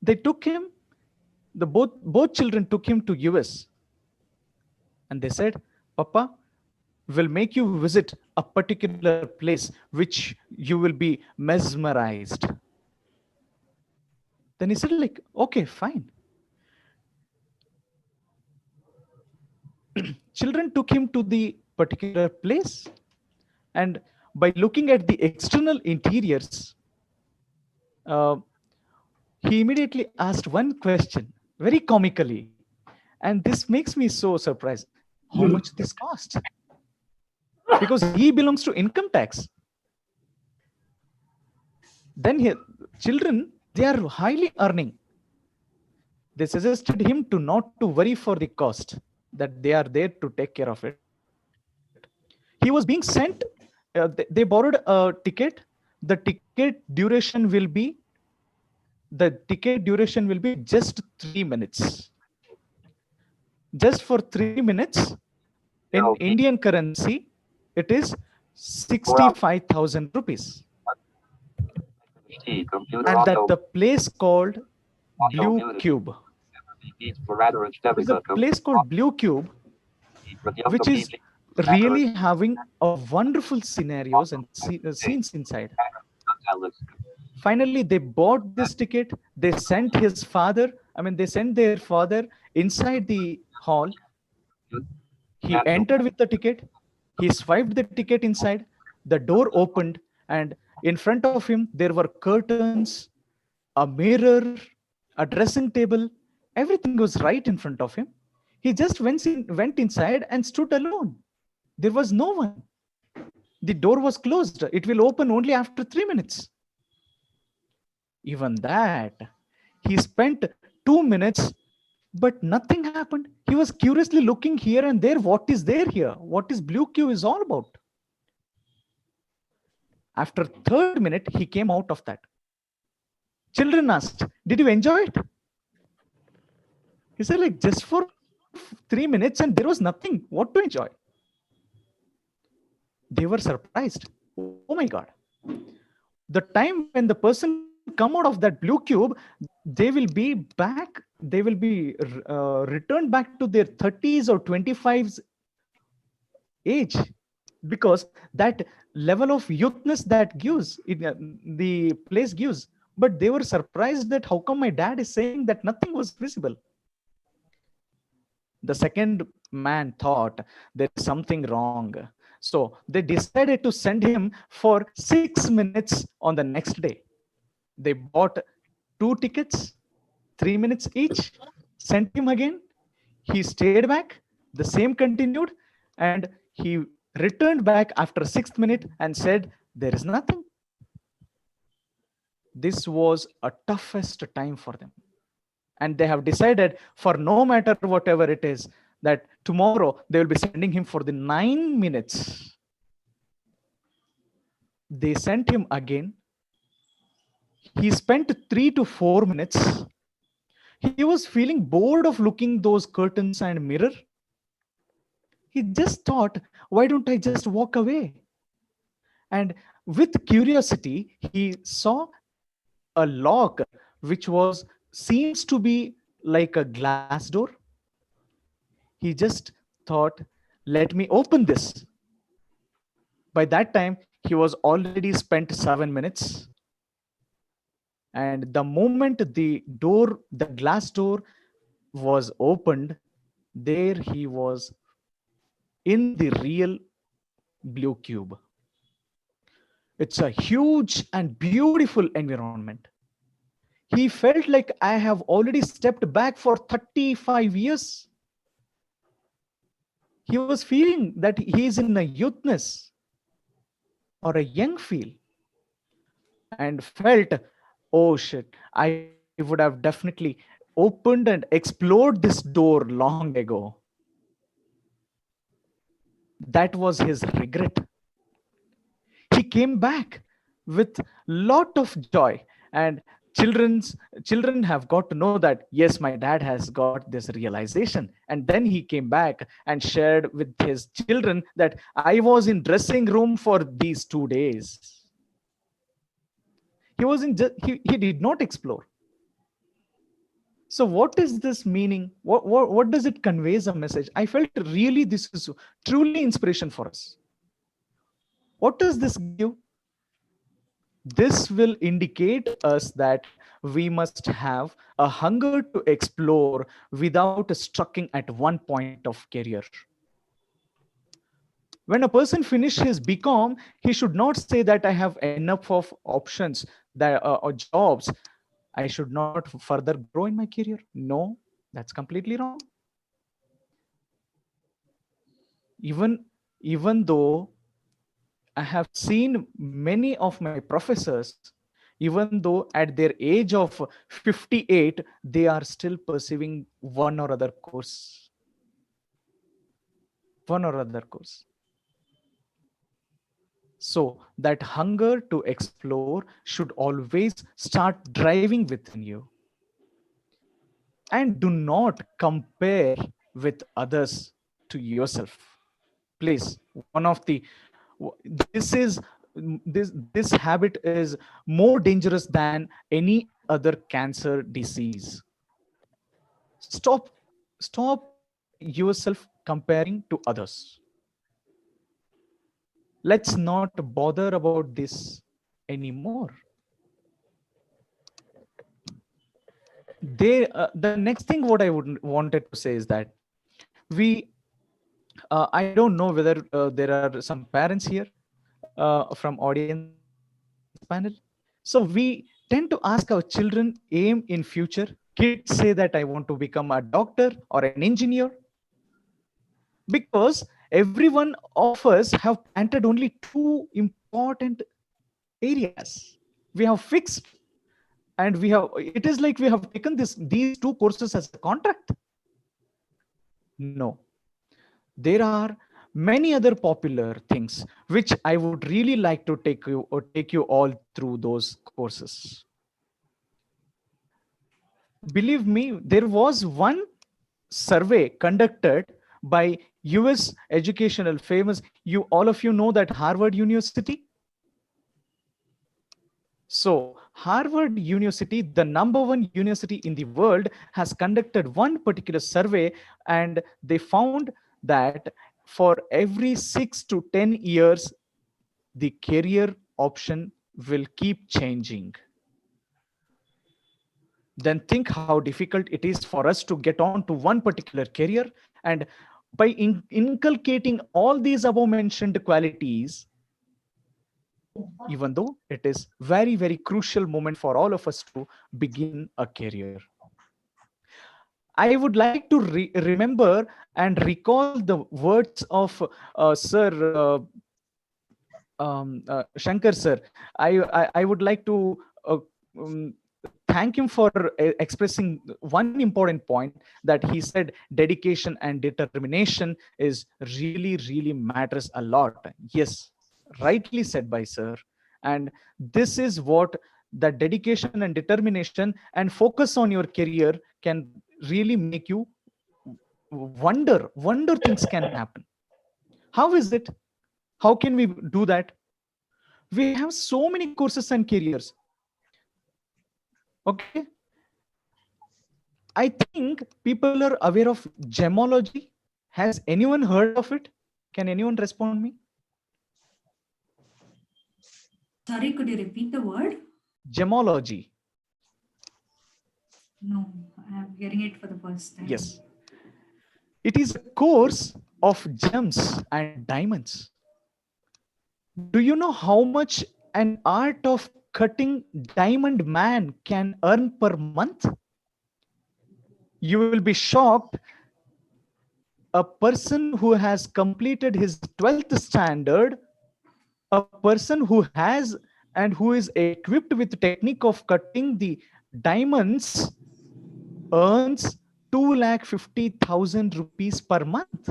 They took him, both children took him to US. And they said, Papa, will make you visit a particular place which you will be mesmerized. Then he said, like, okay, fine. children took him to the particular place, and by looking at the external interiors, he immediately asked one question very comically, and this makes me so surprised. How much this cost? Because he belongs to income tax. Then children, they are highly earning. They suggested him to not to worry for the cost, that they are there to take care of it. He was being sent, they borrowed a ticket. The ticket duration will be just 3 minutes. Just for 3 minutes, in Indian currency, it is 65,000 rupees. And that the place called Blue Cube. It's a place called Blue Cube, which is really having a wonderful scenarios and scenes inside. Finally, they bought this ticket. They sent his father. They sent their father inside the hall. He entered with the ticket. He swiped the ticket inside. The door opened, and in front of him, there were curtains, a mirror, a dressing table. Everything was right in front of him. He just went inside and stood alone. There was no one. The door was closed. It will open only after 3 minutes. Even that, he spent 2 minutes, but nothing happened. He was curiously looking here and there. What is there here? What is Blue Cube is all about? After 3rd minute, he came out of that. Children asked, "Did you enjoy it?" He said, like, just for 3 minutes and there was nothing. What to enjoy? They were surprised. Oh my God. The time when the person come out of that Blue Cube, they will be back. They will be returned back to their 30s or 25s age, because that level of youthness that gives the place gives. But they were surprised that how come my dad is saying that nothing was visible. The second man thought there is something wrong. So they decided to send him for 6 minutes on the next day. They bought 2 tickets, 3 minutes each, sent him again. He stayed back, the same continued, and he returned back after 6th minute and said, there is nothing. This was a toughest time for them. And they have decided, for no matter whatever it is, that tomorrow they will be sending him for the 9 minutes. They sent him again. He spent 3 to 4 minutes. He was feeling bored of looking those curtains and mirror. He just thought, why don't I just walk away? And with curiosity, he saw a lock which seems to be like a glass door. He just thought, let me open this. By that time, he was already spent 7 minutes. And the moment the glass door was opened, there he was in the real Blue Cube. It's a huge and beautiful environment. He felt like I have already stepped back for 35 years. He was feeling that he is in a youthness or a young feel, and felt, oh shit, I would have definitely opened and explored this door long ago. That was his regret. He came back with lot of joy, and children have got to know that, yes, my dad has got this realization. And then he came back and shared with his children that I was in dressing room for these 2 days. He did not explore. So what is this meaning? What does it convey as a message? I felt really this is truly inspiration for us. What does this give? This will indicate us that we must have a hunger to explore without stucking at one point of career. When a person finishes his BCom, he should not say that I have enough of options that or jobs. I should not further grow in my career. No, that's completely wrong. Even though I have seen many of my professors, even though at their age of 58, they are still pursuing one or other course. One or other course. So that hunger to explore should always start driving within you. And do not compare with others to yourself. Please, one of the this is this habit is more dangerous than any other cancer disease. Stop yourself comparing to others. Let's not bother about this anymore. The next thing what I would wanted to say is that we I don't know whether there are some parents here from audience panel. So we tend to ask our children aim in future. Kids say that I want to become a doctor or an engineer, because everyone of us have planted only two important areas. We have fixed, and it is like we have taken these two courses as a contract. No, there are many other popular things which I would really like to take you all through those courses. Believe me, there was one survey conducted by US educational famous, all of you know that Harvard University. So Harvard University, the #1 university in the world, has conducted one particular survey, and they found that for every 6 to 10 years, the career option will keep changing. Then think how difficult it is for us to get on to one particular career. And by inculcating all these above mentioned qualities, even though it is very, very crucial moment for all of us to begin a career. I would like to remember and recall the words of Sir Shankar sir. I would like to thank him for expressing one important point, that he said dedication and determination is really matters a lot. Yes, rightly said by sir. And this is what that dedication and determination and focus on your career can really make you wonder things can happen. How is it? How can we do that? We have so many courses and careers. Okay. I think people are aware of gemology. Has anyone heard of it? Can anyone respond me? Sorry, could you repeat the word? Gemology. No, I am hearing it for the first time. Yes. It is a course of gems and diamonds. Do you know how much an art of cutting diamond man can earn per month? You will be shocked. A person who has completed his 12th standard, a person who has and who is equipped with the technique of cutting the diamonds earns 250,000 rupees per month.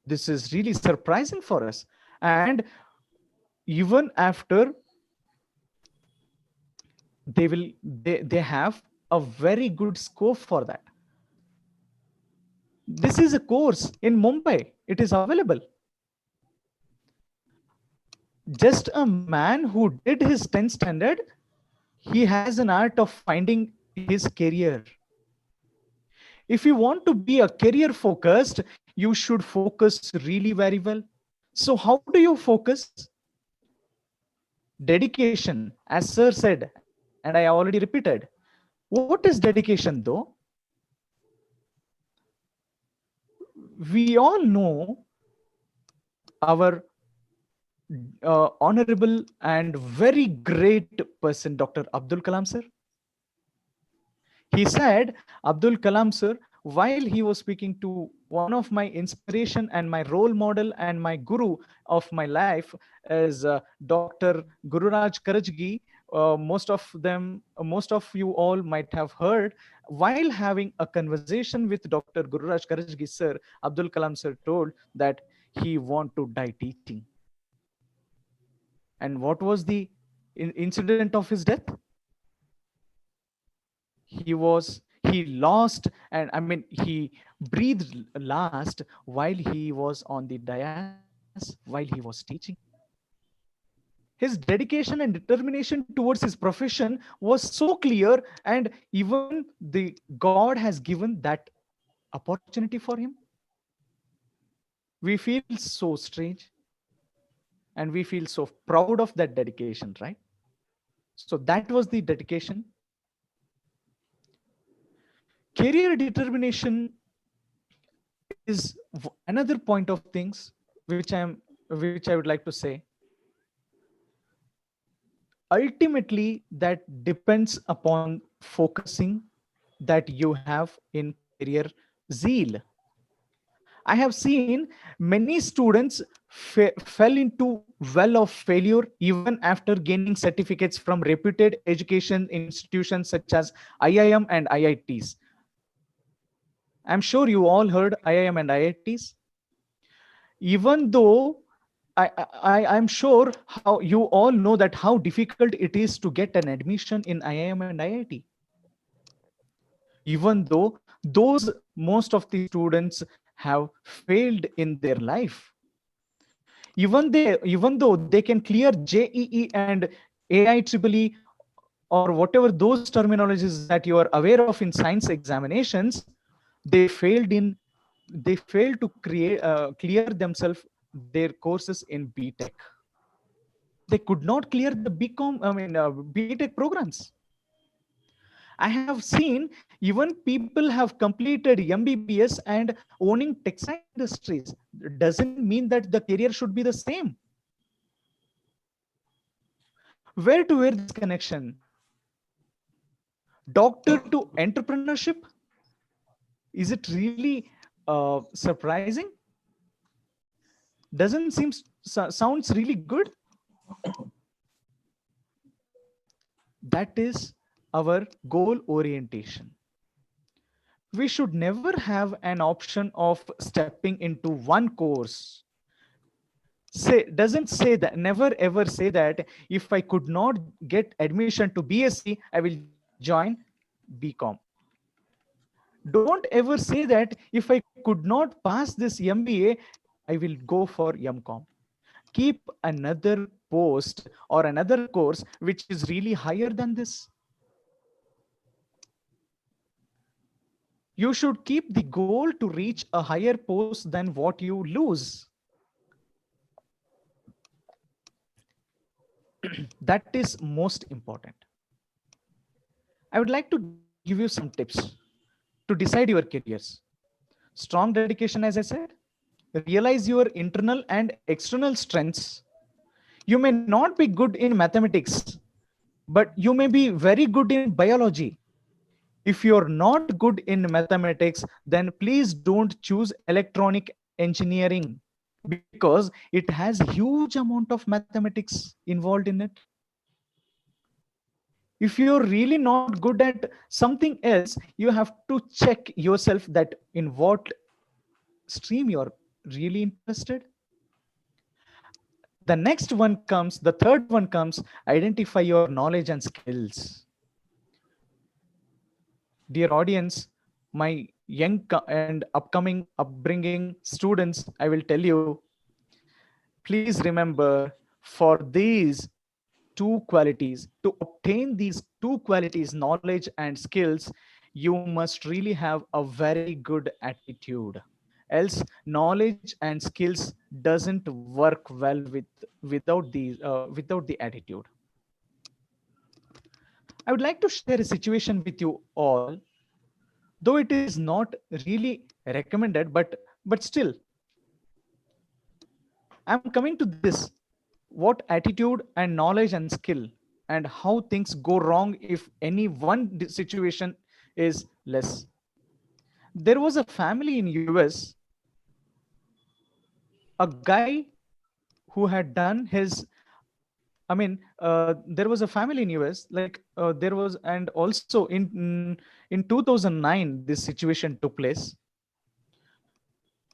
This is really surprising for us. And even after, they have a very good scope for that. This is a course in Mumbai. It is available. Just a man who did his 10th standard, he has an art of finding his career. If you want to be a career focused, you should focus really very well. So how do you focus? Dedication, as sir said, and I already repeated. What is dedication though? we all know our honorable and very great person, Dr. Abdul Kalam sir. He said, Abdul Kalam sir, while he was speaking to one of my inspiration and my role model and my guru of my life is Dr. Gururaj Karajgi. Most of you all might have heard, while having a conversation with Dr. Gururaj Karajgi sir, Abdul Kalam sir told that he want to die teaching. And what was the incident of his death? He lost, and I mean, he breathed last while he was on the dais, while he was teaching. His dedication and determination towards his profession was so clear, and even the God has given that opportunity for him. We feel so strange, and we feel so proud of that dedication, right? So that was the dedication. Career determination is another point of things which I would like to say. Ultimately, that depends upon focusing that you have in career zeal. I have seen many students fell into well of failure even after gaining certificates from reputed education institutions such as IIM and IITs. I'm sure you all heard IIM and IITs. Even though I'm sure how you all know that how difficult it is to get an admission in IIM and IIT. Even though most of the students have failed in their life, even though they can clear JEE and AIEEE or whatever those terminologies that you are aware of in science examinations, they failed to clear themselves their courses in BTech. They could not clear the BTech programs. I have seen even people have completed MBBS and owning textile industries. Doesn't mean that the career should be the same. Where to where this connection? Doctor to entrepreneurship? Is it really surprising? Doesn't seem sounds really good. That is our goal orientation. We should never have an option of stepping into one course. Doesn't say that, never ever say that if I could not get admission to BSc, I will join BCom. Don't ever say that if I could not pass this MBA, I will go for MCom. Keep another post or another course which is really higher than this. You should keep the goal to reach a higher post than what you lose. That is most important. I would like to give you some tips to decide your careers. Strong dedication, as I said. Realize your internal and external strengths. You may not be good in mathematics, but you may be very good in biology. If you're not good in mathematics, then please don't choose electronic engineering because it has huge amount of mathematics involved in it. If you're really not good at something else, you have to check yourself that in what stream you're really interested. The third one comes, identify your knowledge and skills. Dear audience, my young and upcoming upbringing students, I will tell you, please remember, for these two qualities, to obtain these two qualities, knowledge and skills, you must really have a very good attitude. Else knowledge and skills doesn't work well without the attitude. I would like to share a situation with you all, though it is not really recommended, but But still, I'm coming to this. What attitude and knowledge and skill, and how things go wrong if any one situation is less. There was a family in US, a guy who had done his, there was a family in US, like there was, and also in 2009, this situation took place.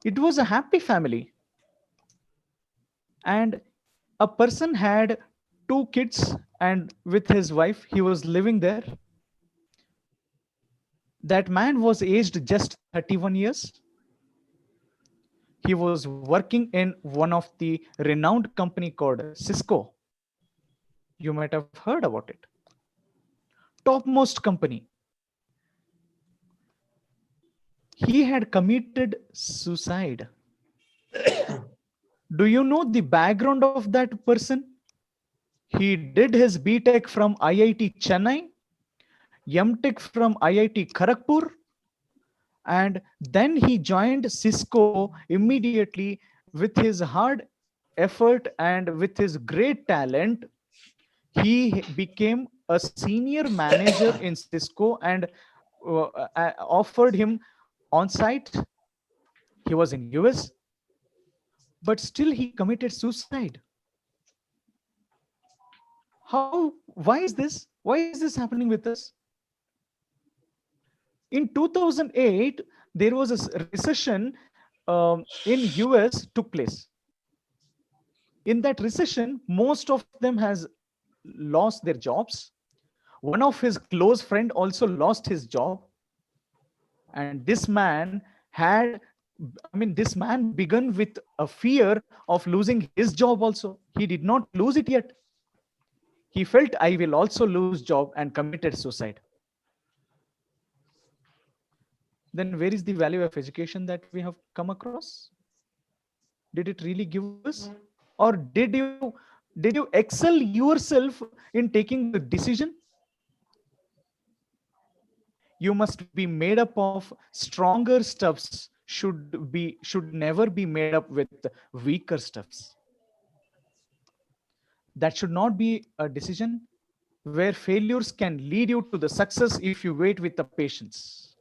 It was a happy family, and a person had 2 kids, and with his wife, he was living there. That man was aged just 31 years. He was working in one of the renowned company called Cisco. You might have heard about it. Topmost company. He had committed suicide. Do you know the background of that person? He did his BTech from IIT Chennai, MTech from IIT Kharagpur, and then he joined Cisco immediately with his hard effort and with his great talent. He became a senior manager in Cisco and offered him on site. He was in US, but still he committed suicide. Why is this? Why is this happening with us? In 2008, there was a recession in US took place. In that recession, most of them has lost their jobs. One of his close friend also lost his job. And this man this man began with a fear of losing his job also. He did not lose it yet. He felt, I will also lose job, and committed suicide. Then where is the value of education that we have come across? Did it really give us? Or did you excel yourself in taking the decision? You must be made up of stronger stuffs, should never be made up with weaker stuffs. That should not be a decision where failures can lead you to the success if you wait with the patience.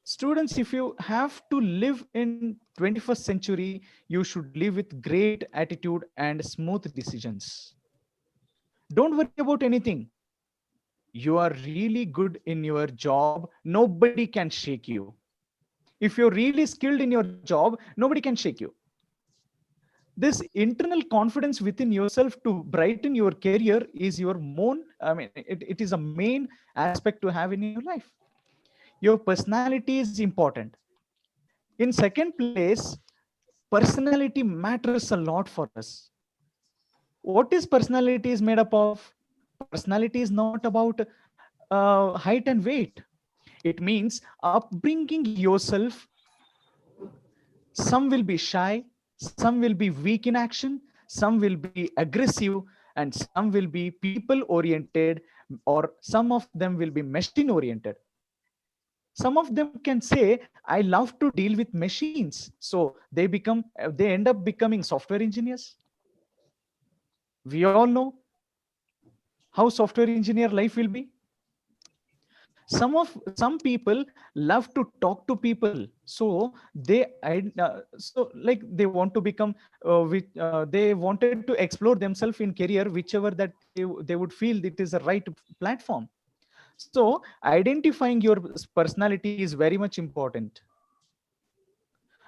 Students, if you have to live in 21st century, you should live with great attitude and smooth decisions. Don't worry about anything. You are really good in your job. Nobody can shake you. If you're really skilled in your job, nobody can shake you. This internal confidence within yourself to brighten your career is your it is a main aspect to have in your life. Your personality is important. In second place, personality matters a lot for us. What is personality is made up of? Personality is not about height and weight. It means upbringing yourself. Some will be shy, some will be weak in action, some will be aggressive, and some will be people oriented, or some of them will be machine oriented. Some of them can say, I love to deal with machines. So they end up becoming software engineers. We all know how software engineer life will be. Some people love to talk to people, so they want to become they wanted to explore themselves in career, whichever that they would feel it is the right platform. So identifying your personality is very much important.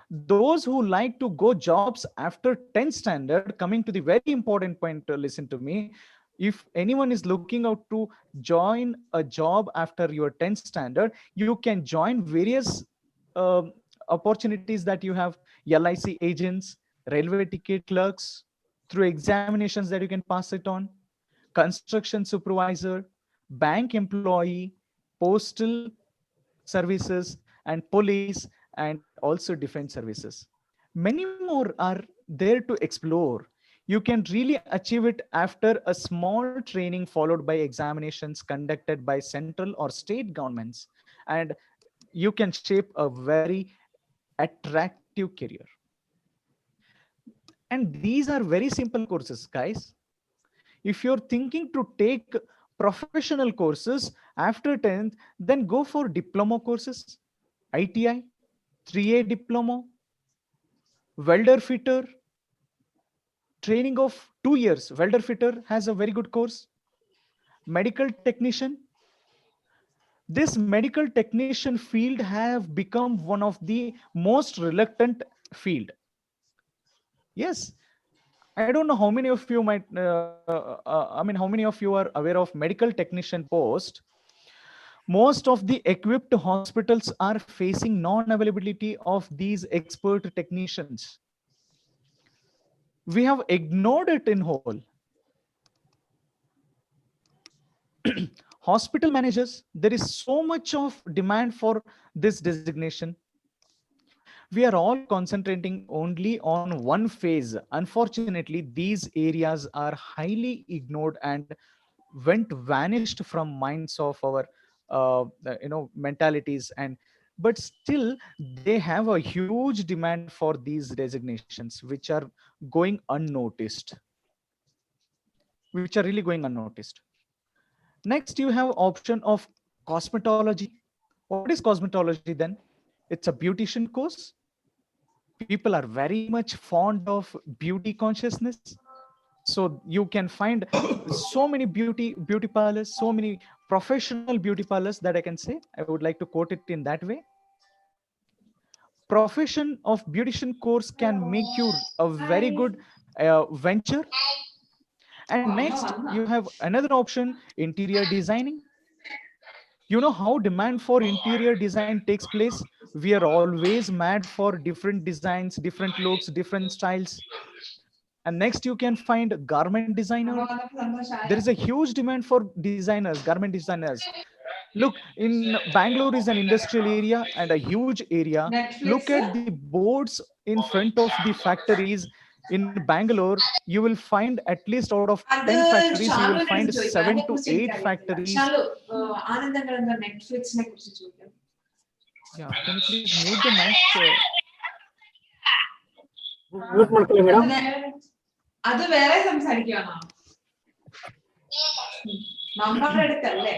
Those who like to go jobs after 10th standard, coming to the very important point, listen to me. If anyone is looking out to join a job after your 10th standard, you can join various opportunities that you have: LIC agents, railway ticket clerks, through examinations that you can pass it on, construction supervisor, bank employee, postal services, and police, and also defense services. Many more are there to explore. You can really achieve it after a small training followed by examinations conducted by central or state governments. And you can shape a very attractive career. And these are very simple courses, guys. If you're thinking to take professional courses after 10th, then go for diploma courses, ITI, 3A diploma, welder fitter, training of 2 years. Welder fitter has a very good course. Medical technician. This medical technician field have become one of the most reluctant field. Yes, I don't know how many of you might, how many of you are aware of medical technician post. Most of the equipped hospitals are facing non-availability of these expert technicians. We have ignored it in whole. Hospital managers, there is so much of demand for this designation. We are all concentrating only on one phase. Unfortunately, these areas are highly ignored and vanished from minds of our mentalities, and but still they have a huge demand for these designations which are going unnoticed, which are really going unnoticed. Next, you have option of cosmetology. What is cosmetology then? It's a beautician course. People are very much fond of beauty consciousness. So you can find so many beauty parlors, so many professional beauty parlors that I can say. I would like to quote it in that way. Profession of beautician course can make you a very good venture. And next, you have another option, interior designing. You know how demand for interior design takes place? We are always mad for different designs, different looks, different styles. And next, you can find garment designer. There is a huge demand for designers, garment designers. Look, in Bangalore is an industrial area and a huge area. Look at the boards in front of the factories. In Bangalore, you will find at least out of 10 factories, you will find 7 to 8 factories. Yeah, can you please mute the mic? Mute ಮಾಡ್ಕೊಳ್ಳಿ madam. അത് വേറെ സംസാരിക്കുകയാണോ? Number എടുത്തല്ലേ?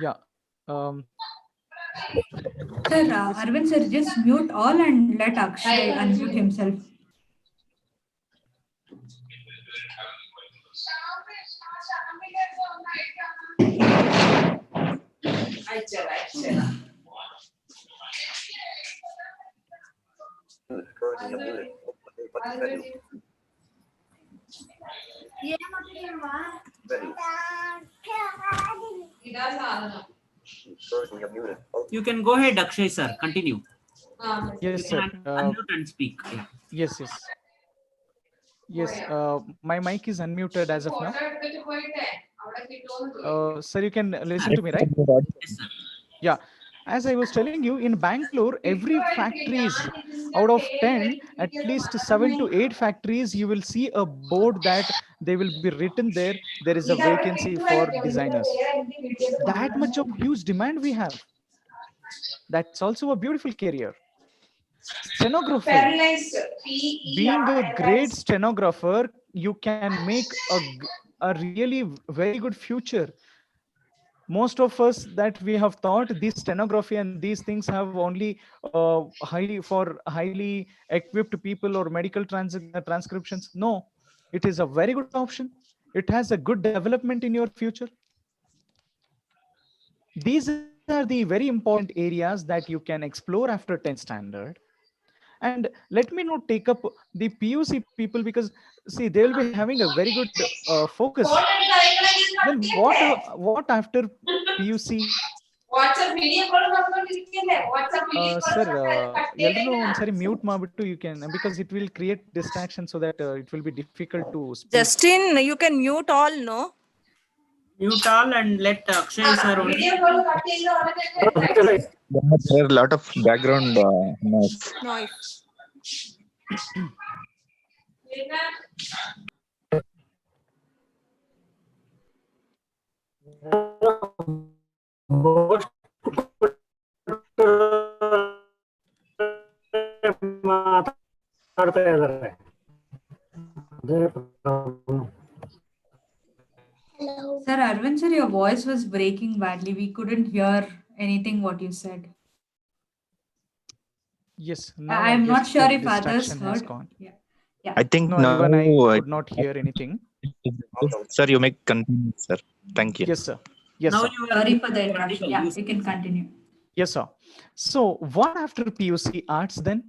Yeah. Sir, Arvind sir, just mute all and let Akshay unmute himself. You can go ahead, Akshay sir. Continue. Yes, sir. Unmute and speak. Yeah. Yes, yes. Yes, my mic is unmuted as of now. Sir, you can listen to me, right? Yes, sir. Yeah. As I was telling you, in Bangalore, every factories out of 10, at least 7 to 8 factories, you will see a board that they will be written there. There is a vacancy for designers. That much of huge demand we have. That's also a beautiful career. Stenographer. Being a great stenographer, you can make a really very good future. Most of us that we have thought this stenography and these things have only highly equipped people or medical transcriptions. No, it is a very good option. It has a good development in your future. These are the very important areas that you can explore after 10th standard. And let me not take up the PUC people, because see, they will be having a very good focus. Then what after PUC? Sir, ಎಲ್ಲರೂ ಒಂದ್ಸರಿ mute ಮಾಡ್ಬಿಟ್ಟು you can, because it will create distraction, so that it will be difficult to speak. Justin, you can mute all, no? Mute all and let Akshay sir only. There are a lot of background noise. ಮಾತಾಡ್ತಾ ಇದ್ದಾರೆ. Sir Arvind sir, your voice was breaking badly. We couldn't hear anything what you said. Yes, now I'm I not guess sure the if others distraction has heard. gone. Yeah. Yeah. I think No, now even I could not hear anything. sir, you may continue, sir. Thank you. Yes, sir. Yes, Now sir. you are Sorry for the interruption. Yeah, you can continue. Yes, sir. So what after PUC arts then?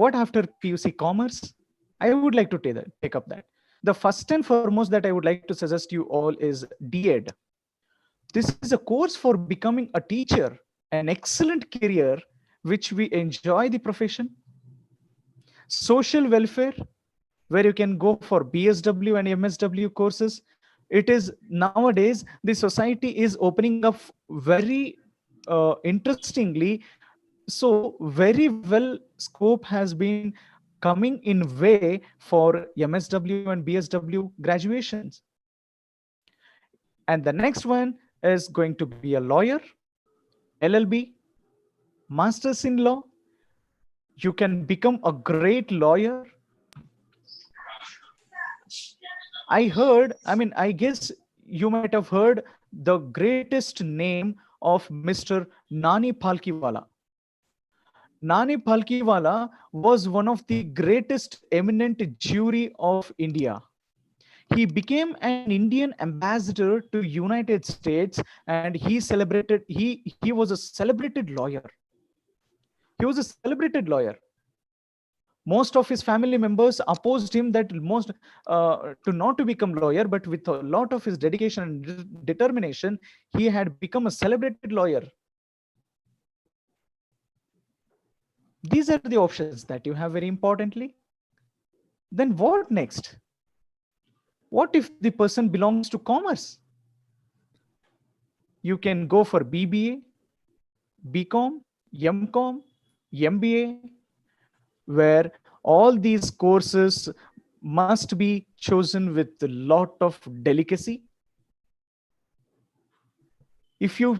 What after PUC commerce? I would like to take up that. The first and foremost that I would like to suggest you all is DED. This is a course for becoming a teacher, an excellent career, which we enjoy the profession. Social welfare, where you can go for BSW and MSW courses. It is nowadays, the society is opening up very interestingly. So very well scope has been coming in way for MSW and BSW graduations. And the next one is going to be a lawyer, LLB, masters in law. You can become a great lawyer. I guess you might have heard the greatest name of Mr. Nani Palkiwala. Nani Palkiwala was one of the greatest eminent jury of India. He became an Indian ambassador to United States, and he was a celebrated lawyer. He was a celebrated lawyer. Most of his family members opposed him to not to become lawyer, but with a lot of his dedication and determination, he had become a celebrated lawyer. These are the options that you have very importantly. Then what next? What if the person belongs to commerce? You can go for BBA, BCom, MCom, MBA, where all these courses must be chosen with a lot of delicacy. If you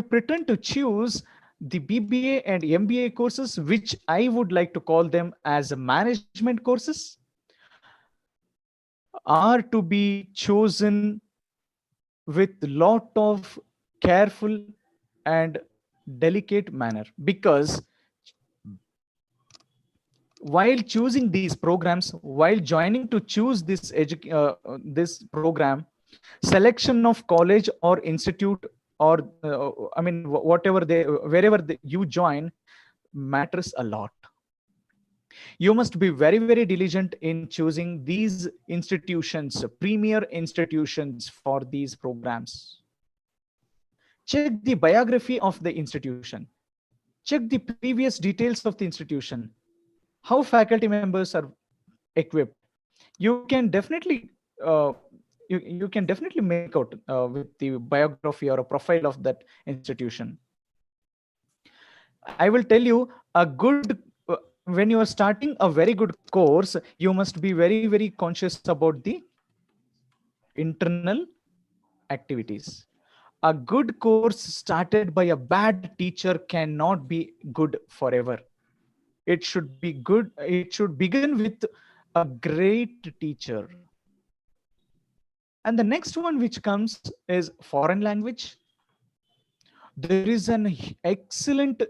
pretend to choose the BBA and MBA courses, which I would like to call them as management courses, are to be chosen with lot of careful and delicate manner, because while choosing these programs, while joining to choose this program, selection of college or institute, or wherever you join, matters a lot. You must be very, very diligent in choosing these institutions, premier institutions for these programs. Check the biography of the institution. Check the previous details of the institution. How faculty members are equipped. You can definitely make out with the biography or a profile of that institution. I will tell you, when you are starting a very good course, you must be very, very conscious about the internal activities. A good course started by a bad teacher cannot be good forever. It should be good. It should begin with a great teacher. And the next one which comes is foreign language. There is an excellent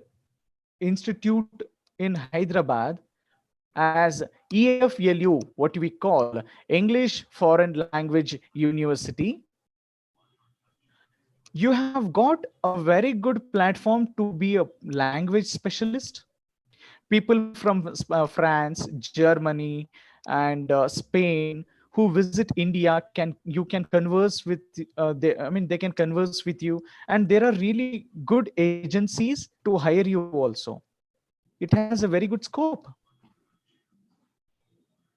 institute in Hyderabad as EFLU, what we call English Foreign Language University. You have got a very good platform to be a language specialist. People from France, Germany, and Spain who visit India you can converse with they can converse with you, and there are really good agencies to hire you also. It has a very good scope.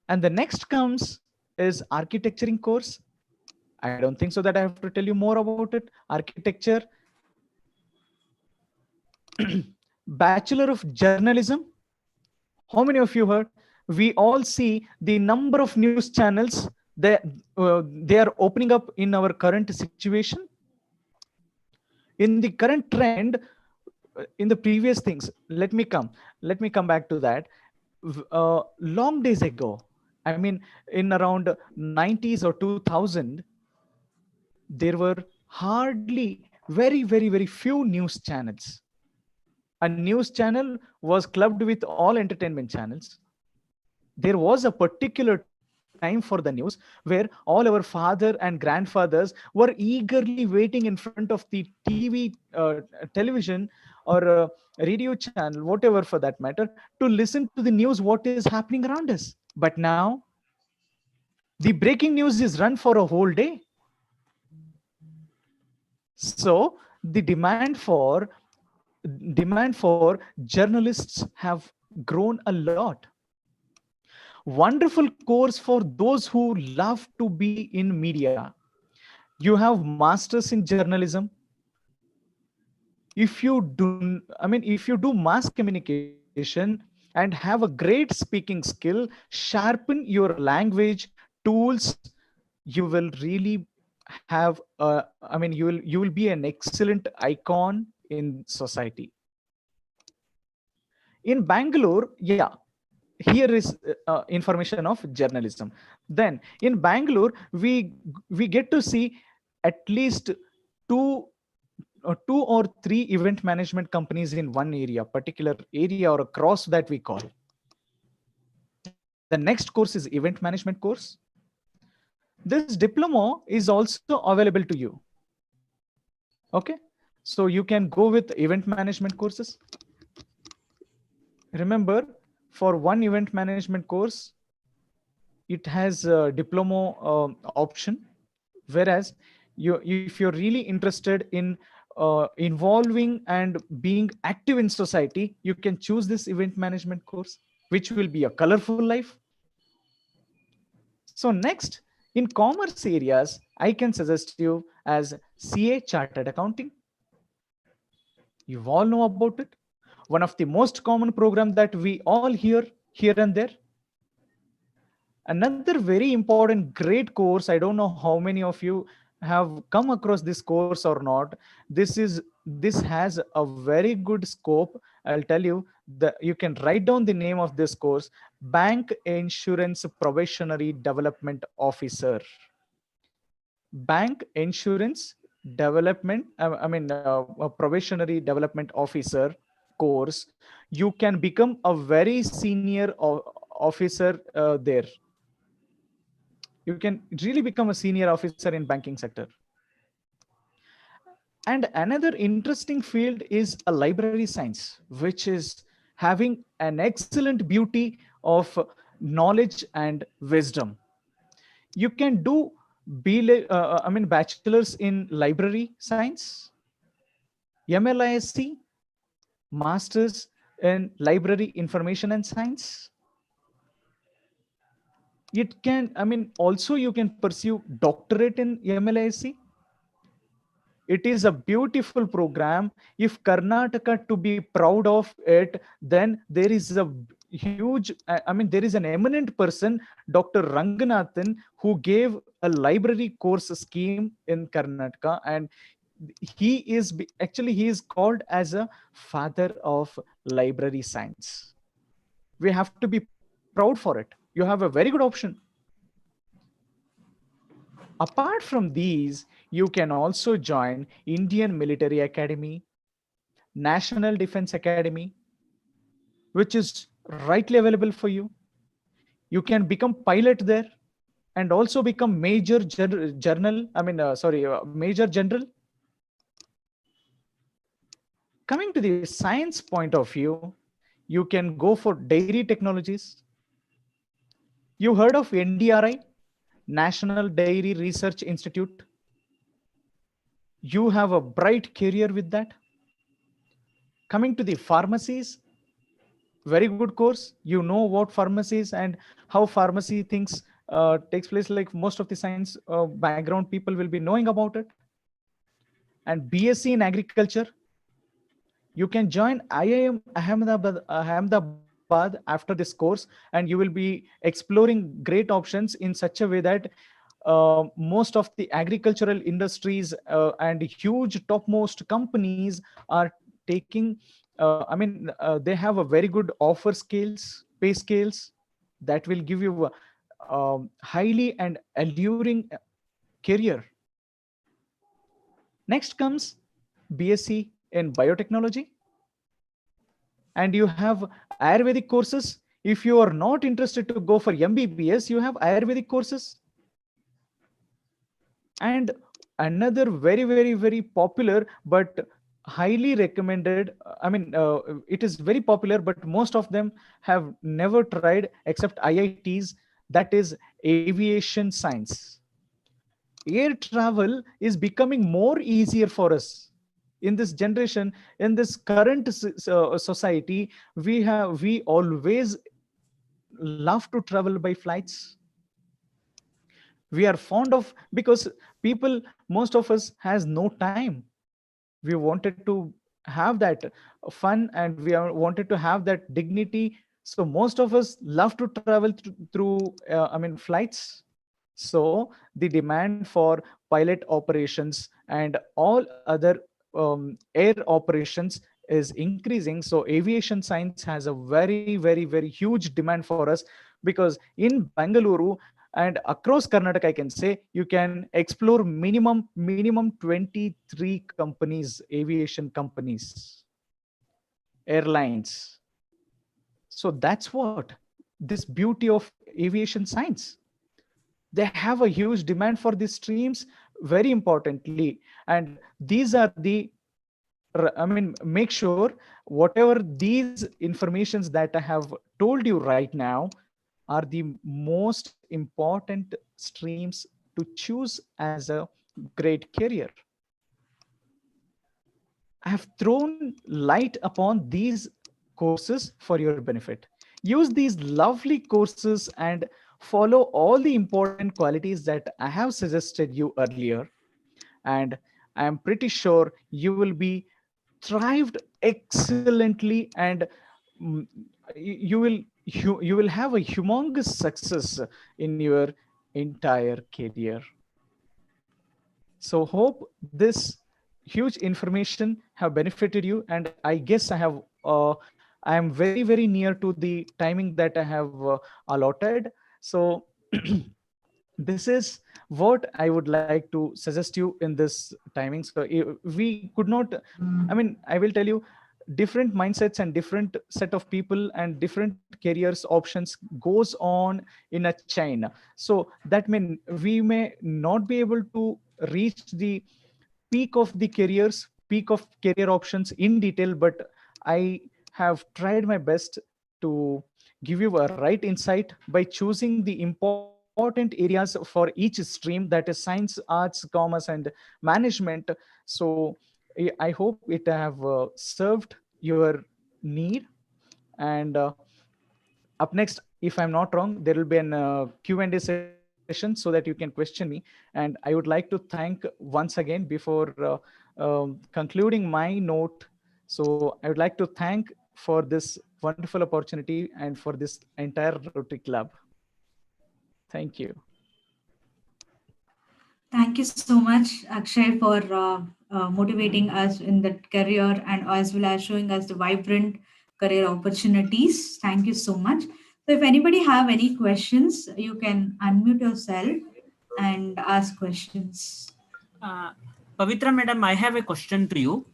And the next comes is architecturing course. I don't think so that I have to tell you more about it. Architecture. Bachelor of Journalism. How many of you heard? We all see the number of news channels they are opening up in our current situation. In the current trend, in the previous things, let me come back to that. Long days ago, I mean, in around 90s or 2000, there were hardly very few news channels. A news channel was clubbed with all entertainment channels. There was a particular time for the news where all our father and grandfathers were eagerly waiting in front of the TV, television, or radio channel, whatever for that matter, to listen to the news, what is happening around us. But now, the breaking news is run for a whole day. So the demand for journalists have grown a lot. Wonderful course for those who love to be in media. You have masters in journalism. If you do mass communication and have a great speaking skill, sharpen your language tools, you will really have you will be an excellent icon in society. In Bangalore, yeah, here is information of journalism. Then in Bangalore, we get to see at least two or three event management companies in one area, particular area or a cross that we call. The next course is event management course. This diploma is also available to you. Okay, so you can go with event management courses. Remember, for one event management course, it has a diploma option, whereas if you're really interested in involving and being active in society, you can choose this event management course, which will be a colorful life. So next, in commerce areas, I can suggest you as CA, Chartered Accounting. You all know about it. One of the most common program that we all hear here and there. Another very important great course, I don't know how many of you have come across this course or not. This has a very good scope. I'll tell you that you can write down the name of this course: Bank Insurance Probationary Development Officer. Bank Insurance Development, Probationary Development Officer course. You can become a very senior officer there. You can really become a senior officer in banking sector. And another interesting field is a library science, which is having an excellent beauty of knowledge and wisdom. You can do bachelor's in library science, MLISC, master's in library information and science. It can, also you can pursue doctorate in MLISC. It is a beautiful program. If Karnataka to be proud of it, then there is a huge, there is an eminent person, Dr. Ranganathan, who gave a library course scheme in Karnataka, and he is called as a father of library science. We have to be proud for it. You have a very good option. Apart from these, you can also join Indian Military Academy, National Defense Academy, which is rightly available for you. You can become pilot there and also become major general. Major general. Coming to the science point of view, you can go for dairy technologies. You heard of NDRI, National Dairy Research Institute? You have a bright career with that. Coming to the pharmacies, very good course. You know what pharmacies and how pharmacy things takes place. Like most of the science background people will be knowing about it. And BSc in agriculture, you can join IIM Ahmedabad Hyderabad after this course, and you will be exploring great options in such a way that most of the agricultural industries and huge topmost companies are taking, they have a very good offer scales, pay scales that will give you a highly and alluring career. Next comes BSc in biotechnology, and you have Ayurvedic courses. If you are not interested to go for MBBS, you have Ayurvedic courses. And another very popular but highly recommended, it is very popular, but most of them have never tried except IITs, that is aviation science. Air travel is becoming more easier for us in this generation. In this current society, we always love to travel by flights. We are fond of, because people, most of us has no time. We wanted to have that fun, and we wanted to have that dignity. So most of us love to travel through flights. So the demand for pilot operations and all other air operations is increasing. So aviation science has a very huge demand for us, because in Bangalore and across Karnataka, I can say you can explore minimum 23 companies, aviation companies, airlines. So that's what this beauty of aviation science. They have a huge demand for these streams, very importantly. And these are the, make sure whatever these informations that I have told you right now are the most important streams to choose as a great career. I have thrown light upon these courses for your benefit. Use these lovely courses and follow all the important qualities that I have suggested you earlier. And I am pretty sure you will be thrived excellently, and mm, you will have a humongous success in your entire career. So hope this huge information have benefited you, and I guess I am very near to the timing that I have allotted. So this is what I would like to suggest you in this timing. So we could not, I will tell you, different mindsets and different set of people and different careers options goes on in a chain. So that means we may not be able to reach the peak of the careers, peak of career options in detail, but I have tried my best to give you a right insight by choosing the important areas for each stream, that is science, arts, commerce, and management. So I hope it have served your need. And up next, if I'm not wrong, there will be an Q&A session so that you can question me. And I would like to thank once again before concluding my note. So I would like to thank for this wonderful opportunity and for this entire Rotary Club. Thank you. Thank you so much, Akshay, for motivating us in the career and as well as showing us the vibrant career opportunities. Thank you so much. So, if anybody have any questions, you can unmute yourself and ask questions. Pavitra madam, I have a question to you.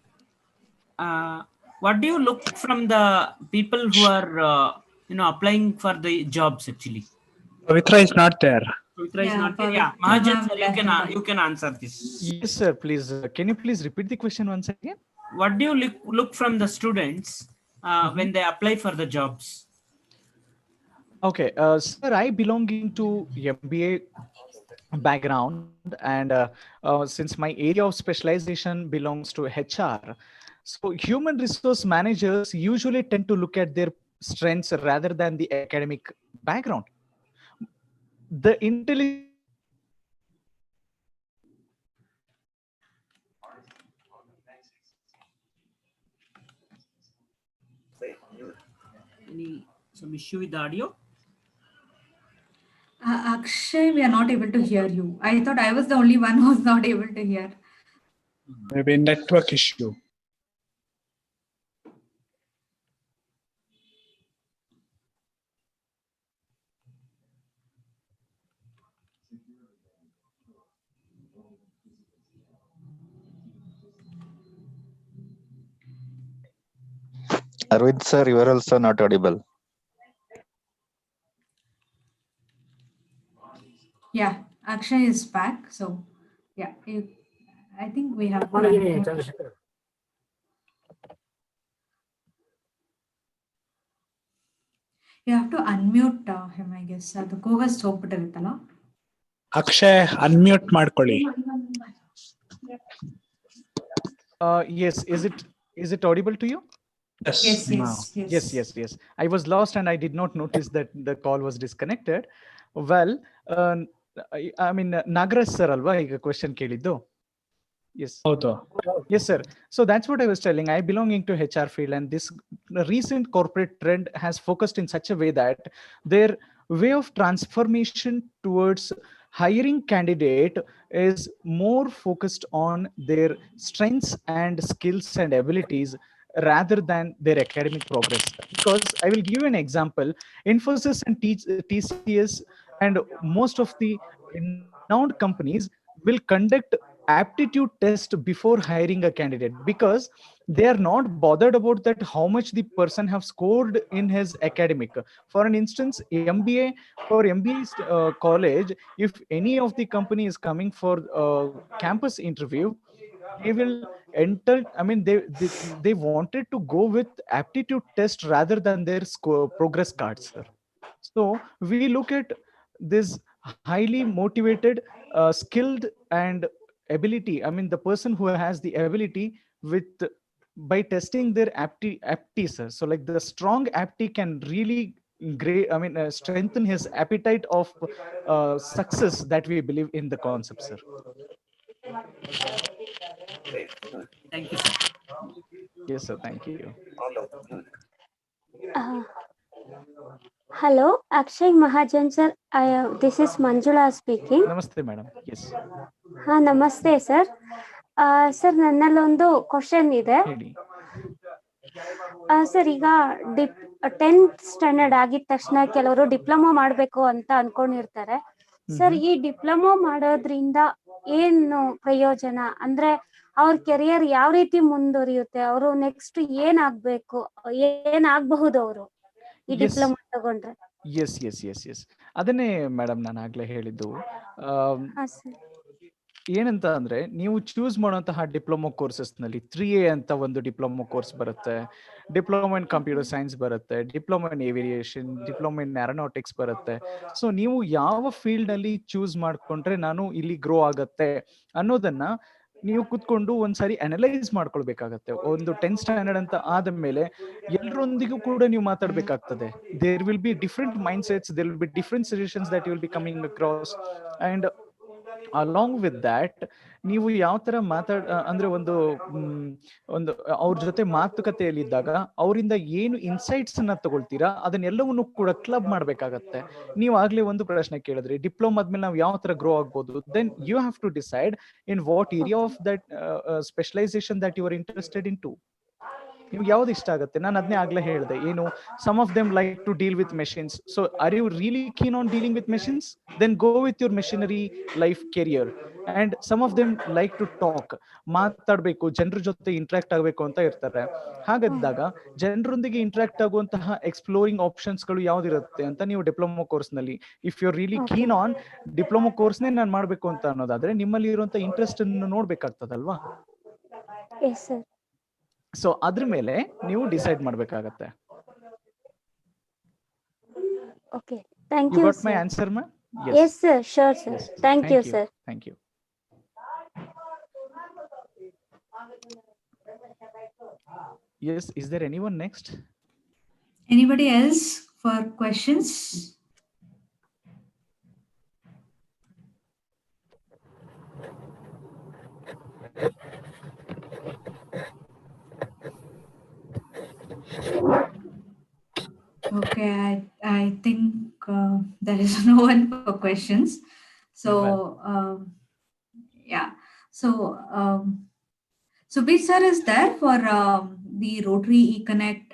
What do you look from the people who are applying for the jobs actually? Pavitra is not there. Pavitra is not there. Yeah, Mahajan sir, you can answer this. Yes, sir. Please, can you please repeat the question once again? What do you look from the students when they apply for the jobs? Okay, sir, I belonging to MBA background, and since my area of specialization belongs to HR, so human resource managers usually tend to look at their strengths rather than the academic background. The intelligence Some issue with the audio? Akshay, we are not able to hear you. I thought I was the only one who was not able to hear. Maybe network issue. Arvind sir, you are also not audible. Yeah, Akshay is back. So, yeah, I think we have. You have to unmute him, I guess. The co-host ಹೋಗ್ಬಿಟ್ಟಿರುತ್ತಲ್ಲ. Akshay, unmute ಮಾಡ್ಕೊಳ್ಳಿ. Yes, is it audible to you? Yes. Yes. I was lost and I did not notice that the call was disconnected. Well, I mean, Nagaraj sir alva ಈಗ question ಕೇಳಿದ್ದು. Yes. Yes, sir. So that's what I was telling. I belonging to HR field, and this recent corporate trend has focused in such a way that their way of transformation towards hiring candidate is more focused on their strengths and skills and abilities rather than their academic progress. Because I will give you an example. Infosys and TCS and most of the renowned companies will conduct aptitude test before hiring a candidate, because they are not bothered about that how much the person have scored in his academic. For an instance, MBA college, if any of the company is coming for campus interview, they will enter. I mean, they wanted to go with aptitude test rather than their progress cards, sir. So we look at this highly motivated, skilled and ability. I mean, the person who has the ability with by testing their apti, sir. So like the strong apti can really strengthen his appetite of success that we believe in the concept, sir. Thank you, sir. Yes, sir. Thank you. Hello, Akshay Mahajan sir. This is Manjula speaking. Namaste, madam. Yes. ನಮಸ್ತೆ sir. Sir, ನನ್ನಲ್ಲೊಂದು question ಇದೆ. Sir, ಈಗ 10th standard ಆಗಿದ ತಕ್ಷಣ ಕೆಲವರು diploma ಮಾಡಬೇಕು ಅಂತ ಅನ್ಕೊಂಡಿರ್ತಾರೆ. Sir, ಈ diploma ಮಾಡೋದ್ರಿಂದ ಏನು ಪ್ರಯೋಜನ? ಅಂದ್ರೆ ಅವ್ರ ಕೆರಿಯರ್ ಯಾವ ರೀತಿ ಮುಂದುವರಿಯುತ್ತೆ? ಅವರು ನೆಕ್ಸ್ಟ್ ಏನಾಗಬಹುದು ಅವರು ಈ ಡಿಪ್ಲೊಮಾ ತಗೊಂಡ್ರೆ? ಎಸ್ ಅದನ್ನೇ ಮೇಡಮ್ ನಾನು ಆಗ್ಲೇ ಹೇಳಿದ್ದು. ಏನಂತ ಅಂದ್ರೆ, ನೀವು ಚೂಸ್ ಮಾಡುವಂತಹ ಡಿಪ್ಲೊಮಾ ಕೋರ್ಸಸ್ ನಲ್ಲಿ 3A ಅಂತ ಒಂದು ಡಿಪ್ಲೊಮಾ ಕೋರ್ಸ್ ಬರುತ್ತೆ, ಡಿಪ್ಲೊಮಾ ಇನ್ ಕಂಪ್ಯೂಟರ್ ಸೈನ್ಸ್ ಬರುತ್ತೆ, diploma in aviation, diploma in aeronautics ಬರುತ್ತೆ. ಸೊ ನೀವು ಯಾವ ಫೀಲ್ಡ್ ನಲ್ಲಿ ಚೂಸ್ ಮಾಡ್ಕೊಂಡ್ರೆ ನಾನು ಇಲ್ಲಿ ಗ್ರೋ ಆಗತ್ತೆ ಅನ್ನೋದನ್ನ ನೀವು ಕುತ್ಕೊಂಡು ಒಂದ್ಸಾರಿ ಅನಲೈಸ್ ಮಾಡ್ಕೊಳ್ಬೇಕಾಗತ್ತೆ. ಒಂದು 10th ಸ್ಟ್ಯಾಂಡರ್ಡ್ ಅಂತ ಆದ ಮೇಲೆ ಎಲ್ಲರೊಂದಿಗೂ ಕೂಡ ನೀವು ಮಾತಾಡ್ಬೇಕಾಗ್ತದೆ. There will be different mindsets, there will be different suggestions that you will be coming across. And along with that, ನೀವು ಯಾವ ತರ ಅಂದ್ರೆ ಒಂದು ಅವ್ರ ಜೊತೆ ಮಾತುಕತೆಯಲ್ಲಿದ್ದಾಗ ಅವರಿಂದ ಏನು ಇನ್ಸೈಟ್ಸ್ ಅನ್ನ ತಗೊಳ್ತೀರಾ ಅದನ್ನೆಲ್ಲವನ್ನು ಕೂಡ ಕ್ಲಬ್ ಮಾಡ್ಬೇಕಾಗತ್ತೆ. ನೀವು ಆಗ್ಲೇ ಒಂದು ಪ್ರಶ್ನೆ ಕೇಳಿದ್ರಿ, ಡಿಪ್ಲೊಮಾ ಆದ್ಮೇಲೆ ನಾವು ಯಾವ ತರ ಗ್ರೋ ಆಗ್ಬೋದು. Then you have to decide in what area of that specialisation that you are interested in to. ನಿಮ್ಗೆ ಯಾವ್ದು ಇಷ್ಟ ಆಗುತ್ತೆ? ನಾನು ಅದನ್ನೇ ಆಗ್ಲೇ ಹೇಳಿದೆ. ಏನು, some of them like to deal with machines. So are you really keen on dealing with machines? Then go with your machinery life career. And some of them like to talk, ಮಾತಾಡ್ಬೇಕು, ಜನರ ಜೊತೆ interact ಆಗಬೇಕು ಅಂತ ಇರ್ತಾರೆ. ಹಾಗಾದಾಗ ಜನರೊಂದಿಗೆ interact ಆಗುವಂತಹ exploring options ಗಳು ಯಾವ್ದಿರುತ್ತೆ ಅಂತ ನೀವು ಡಿಪ್ಲೊಮಾ ಕೋರ್ಸ್ ನಲ್ಲಿ, if you really keen on diploma ಕೋರ್ಸ್ನೇ ನಾನು ಮಾಡ್ಬೇಕು ಅಂತ ಅನ್ನೋದಾದ್ರೆ ನಿಮ್ಮಲ್ಲಿ ಇರುವಂತ ಇಂಟ್ರೆಸ್ಟ್ ಅನ್ನು ನೋಡ್ಬೇಕಾಗ್ತದಲ್ವಾ? ಸೊ ಅದ್ರ ಮೇಲೆ ನೀವು ಡಿಸೈಡ್ ಮಾಡ್ಬೇಕಾಗತ್ತೆ. Okay, thank you. You got my answer, ma? Yes sir, sure sir. Thank you sir. Thank you. Yes, is there anyone next? Anybody else for questions? Okay. Okay, I think there is no one for questions. So, yeah. So, Subir sir is there for the Rotary eConnect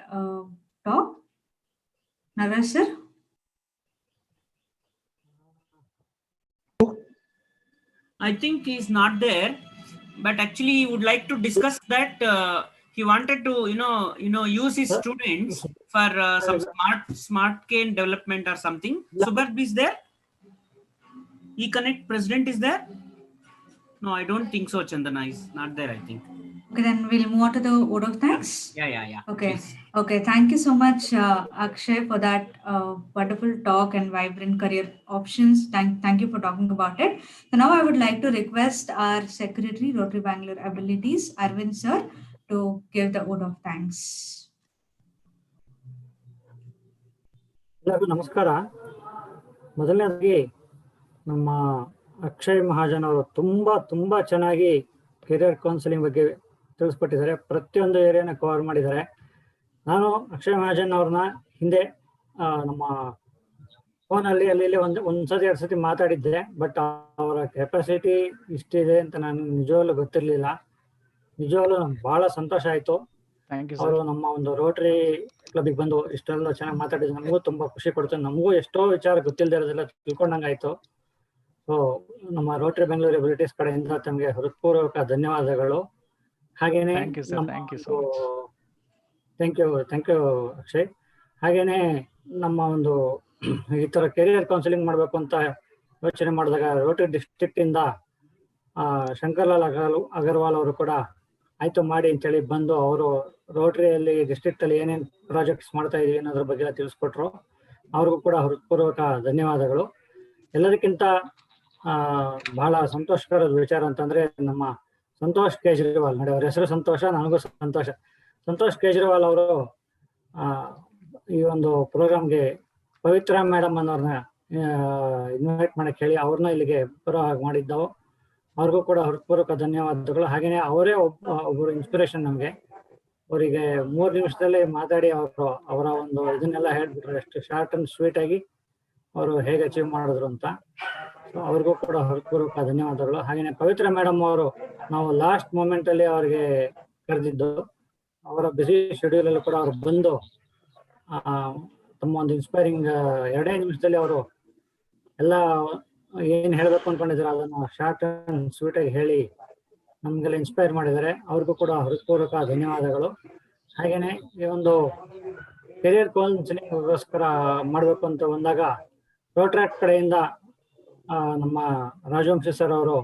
talk. Naresh sir? I think he's not there, but actually he would like to discuss that he wanted to, use his students for some smart cane development or something. Subarb is there? eConnect president is there? No, I don't think so. Chandana is not there, I think. Okay, then we'll move on to the vote of thanks. Yeah. Okay. Please. Okay. Thank you so much, Akshay, for that wonderful talk and vibrant career options. Thank you for talking about it. So now I would like to request our Secretary, Rotary Bangalore Abilities, Arvind sir, to give the vote of thanks. ಎಲ್ಲರಿಗೂ ನಮಸ್ಕಾರ. ಮೊದಲನೇದಾಗಿ ನಮ್ಮ ಅಕ್ಷಯ್ ಮಹಾಜನ್ ಅವರು ತುಂಬಾ ಚೆನ್ನಾಗಿ career counselling ಬಗ್ಗೆ ತಿಳಿಸ್ಕೊಟ್ಟಿದ್ದಾರೆ. ಪ್ರತಿಯೊಂದು ಏರಿಯಾನ cover ಮಾಡಿದ್ದಾರೆ. ನಾನು ಅಕ್ಷಯ್ ಮಹಾಜನ್ ಅವ್ರನ್ನ ಹಿಂದೆ ನಮ್ಮ ಫೋನಲ್ಲಿ ಅಲ್ಲಿ ಒಂದ್ಸತಿ 2 ಸತಿ ಮಾತಾಡಿದ್ದೆ. ಬಟ್ ಅವರ ಕೆಪಾಸಿಟಿ ಇಷ್ಟಿದೆ ಅಂತ ನಾನು ನಿಜವಾಗ್ಲೂ ಗೊತ್ತಿರಲಿಲ್ಲ. ನಿಜವಾಗ್ಲೂ ಬಹಳ ಸಂತೋಷ ಆಯ್ತು. ಅವರು ನಮ್ಮ ಒಂದು ರೋಟರಿ ಕ್ಲಬ್ಗೆ ಬಂದು ಇಷ್ಟೆಲ್ಲ ಚೆನ್ನಾಗಿ ಮಾತಾಡಿದ್ರು. ನಮಗೂ ತುಂಬಾ ಖುಷಿ ಕೊಡ್ತು. ನಮಗೂ ಎಷ್ಟೋ ವಿಚಾರ ಗೊತ್ತಿಲ್ಲದೆ ಇರೋದೆಲ್ಲ ತಿಳ್ಕೊಂಡಂಗಾಯ್ತು. ಸೊ ನಮ್ಮ ರೋಟರಿ ಬೆಂಗಳೂರು ಎಬಿಲಿಟೀಸ್ ಕಡೆಯಿಂದ ತಮಗೆ ಹೃತ್ಪೂರ್ವಕ ಧನ್ಯವಾದಗಳು. ಹಾಗೇನೆ ಥ್ಯಾಂಕ್ ಯು ಅಕ್ಷಯ್. ಹಾಗೇನೆ ನಮ್ಮ ಒಂದು ಈ ತರ ಕೆರಿಯರ್ ಕೌನ್ಸಿಲಿಂಗ್ ಮಾಡಬೇಕು ಅಂತ ಯೋಚನೆ ಮಾಡಿದಾಗ ರೋಟರಿ ಡಿಸ್ಟ್ರಿಕ್ಟ್ ಇಂದ ಶಂಕರ್ಲಾಲ್ ಅಗರ್ವಾಲ್ ಅವರು ಕೂಡ ಆಯ್ತು ಮಾಡಿ ಅಂತೇಳಿ ಬಂದು ಅವರು ರೋಟರಿಯಲ್ಲಿ ಡಿಸ್ಟ್ರಿಕ್ಟ್ ಅಲ್ಲಿ ಏನೇನು ಪ್ರಾಜೆಕ್ಟ್ಸ್ ಮಾಡ್ತಾ ಇದೀವಿ ಅನ್ನೋದ್ರ ಬಗ್ಗೆ ತಿಳಿಸ್ಕೊಟ್ರು. ಅವ್ರಿಗೂ ಕೂಡ ಹೃತ್ಪೂರ್ವಕ ಧನ್ಯವಾದಗಳು. ಎಲ್ಲದಕ್ಕಿಂತ ಬಹಳ ಸಂತೋಷಕರದ ವಿಚಾರ ಅಂತಂದ್ರೆ ನಮ್ಮ ಸಂತೋಷ್ ಕೇಜ್ರಿವಾಲ್ ನೋಡಿ, ಅವ್ರ ಹೆಸರು ಸಂತೋಷ, ನನಗೂ ಸಂತೋಷ. ಸಂತೋಷ್ ಕೇಜ್ರಿವಾಲ್ ಅವರು ಈ ಒಂದು ಪ್ರೋಗ್ರಾಮ್ಗೆ ಪವಿತ್ರ ಮೇಡಮ್ ಅನ್ನೋರ್ನ ಇನ್ವೈಟ್ ಮಾಡಕ್ಕೆ ಹೇಳಿ ಅವ್ರನ್ನ ಇಲ್ಲಿಗೆ ಬರೋ ಹಾಗೆ ಮಾಡಿದ್ದವು. ಅವ್ರಿಗೂ ಕೂಡ ಹೃತ್ಪೂರ್ವಕ ಧನ್ಯವಾದಗಳು. ಹಾಗೇನೆ ಅವರೇ ಒಬ್ಬರು ಇನ್ಸ್ಪಿರೇಷನ್ ನಮಗೆ. ಅವರಿಗೆ 3 ನಿಮಿಷದಲ್ಲಿ ಮಾತಾಡಿ ಅವರ ಒಂದು ಇದನ್ನೆಲ್ಲ ಹೇಳ್ಬಿಟ್ರು, ಎಷ್ಟು ಶಾರ್ಟ್ ಅಂಡ್ ಸ್ವೀಟ್ ಆಗಿ ಅವರು ಹೇಗೆ ಅಚೀವ್ ಮಾಡಿದ್ರು ಅಂತ. ಸೊ ಅವ್ರಿಗೂ ಕೂಡ ಹೃತ್ಪೂರ್ವಕ ಧನ್ಯವಾದಗಳು. ಹಾಗೇನೆ ಪವಿತ್ರ ಮೇಡಮ್ ಅವರು ನಾವು ಲಾಸ್ಟ್ ಮೂಮೆಂಟ್ ಅಲ್ಲಿ ಅವ್ರಿಗೆ ಕರೆದಿದ್ದು, ಅವರ ಬಿಸಿ ಶೆಡ್ಯೂಲ್ ಅಲ್ಲಿ ಕೂಡ ಅವ್ರು ಬಂದು ತಮ್ಮ ಒಂದು ಇನ್ಸ್ಪೈರಿಂಗ್ 2 ನಿಮಿಷದಲ್ಲಿ ಅವರು ಎಲ್ಲ ಏನ್ ಹೇಳ್ಬೇಕು ಅನ್ಕೊಂಡಿದ್ರು ಅದನ್ನು ಶಾರ್ಟ್ ಅಂಡ್ ಸ್ವೀಟ್ ಆಗಿ ಹೇಳಿ ನಮ್ಗೆಲ್ಲ ಇನ್ಸ್ಪೈರ್ ಮಾಡಿದ್ದಾರೆ. ಅವ್ರಿಗೂ ಕೂಡ ಹೃತ್ಪೂರ್ವಕ ಧನ್ಯವಾದಗಳು. ಹಾಗೇನೆ ಈ ಒಂದು ಕೆರಿಯರ್ ಕೌನ್ಸಿಲಿಂಗ್ಗೋಸ್ಕರ ಮಾಡಬೇಕು ಅಂತ ಬಂದಾಗ ರೋಟ್ರಾಕ್ಟ್ ಕಡೆಯಿಂದ ನಮ್ಮ ರಾಜವಂಶಿ ಸರ್ ಅವರು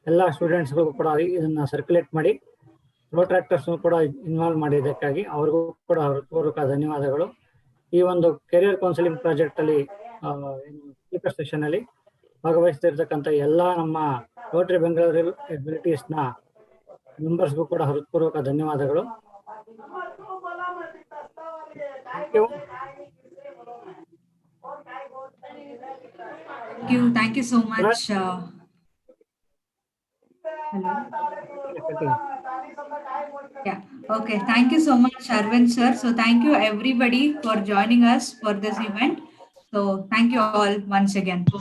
ಎಲ್ಲ ಸ್ಟೂಡೆಂಟ್ಸ್ಗಳಿಗೂ ಕೂಡ ಇದನ್ನ ಸರ್ಕ್ಯುಲೇಟ್ ಮಾಡಿ ರೋಟ್ರಾಕ್ಟರ್ಸ್ ಕೂಡ ಇನ್ವಾಲ್ವ್ ಮಾಡಿದ್ದಕ್ಕಾಗಿ ಅವ್ರಿಗೂ ಕೂಡ ಹೃತ್ಪೂರ್ವಕ ಧನ್ಯವಾದಗಳು. ಈ ಒಂದು ಕೆರಿಯರ್ ಕೌನ್ಸಿಲಿಂಗ್ ಪ್ರಾಜೆಕ್ಟ್ ಅಲ್ಲಿ ಸ್ಪೀಕರ್ ಸೆಷನ್ ಅಲ್ಲಿ ಭಾಗವಹಿಸ್ತಿರ್ತಕ್ಕಂಥ ಎಲ್ಲ ನಮ್ಮ ರೋಟರಿ ಬೆಂಗಳೂರು ಎಬಿಲಿಟೀಸ್ ನ ಮೆಂಬರ್ಸ್ಗೂ ಕೂಡ ಹೃತ್ಪೂರ್ವಕ ಧನ್ಯವಾದಗಳು. Thank you so much. Hello. Yeah. Okay. Thank you so much, Arvind sir. So thank you everybody for joining us for this event. So thank you all once again. So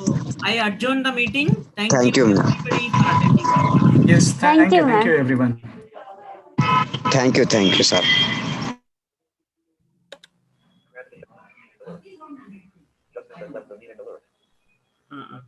I adjourn the meeting. Thank you, everybody for attending. Yes, Thank you, thank you everyone. Thank you, sir. Uh-uh.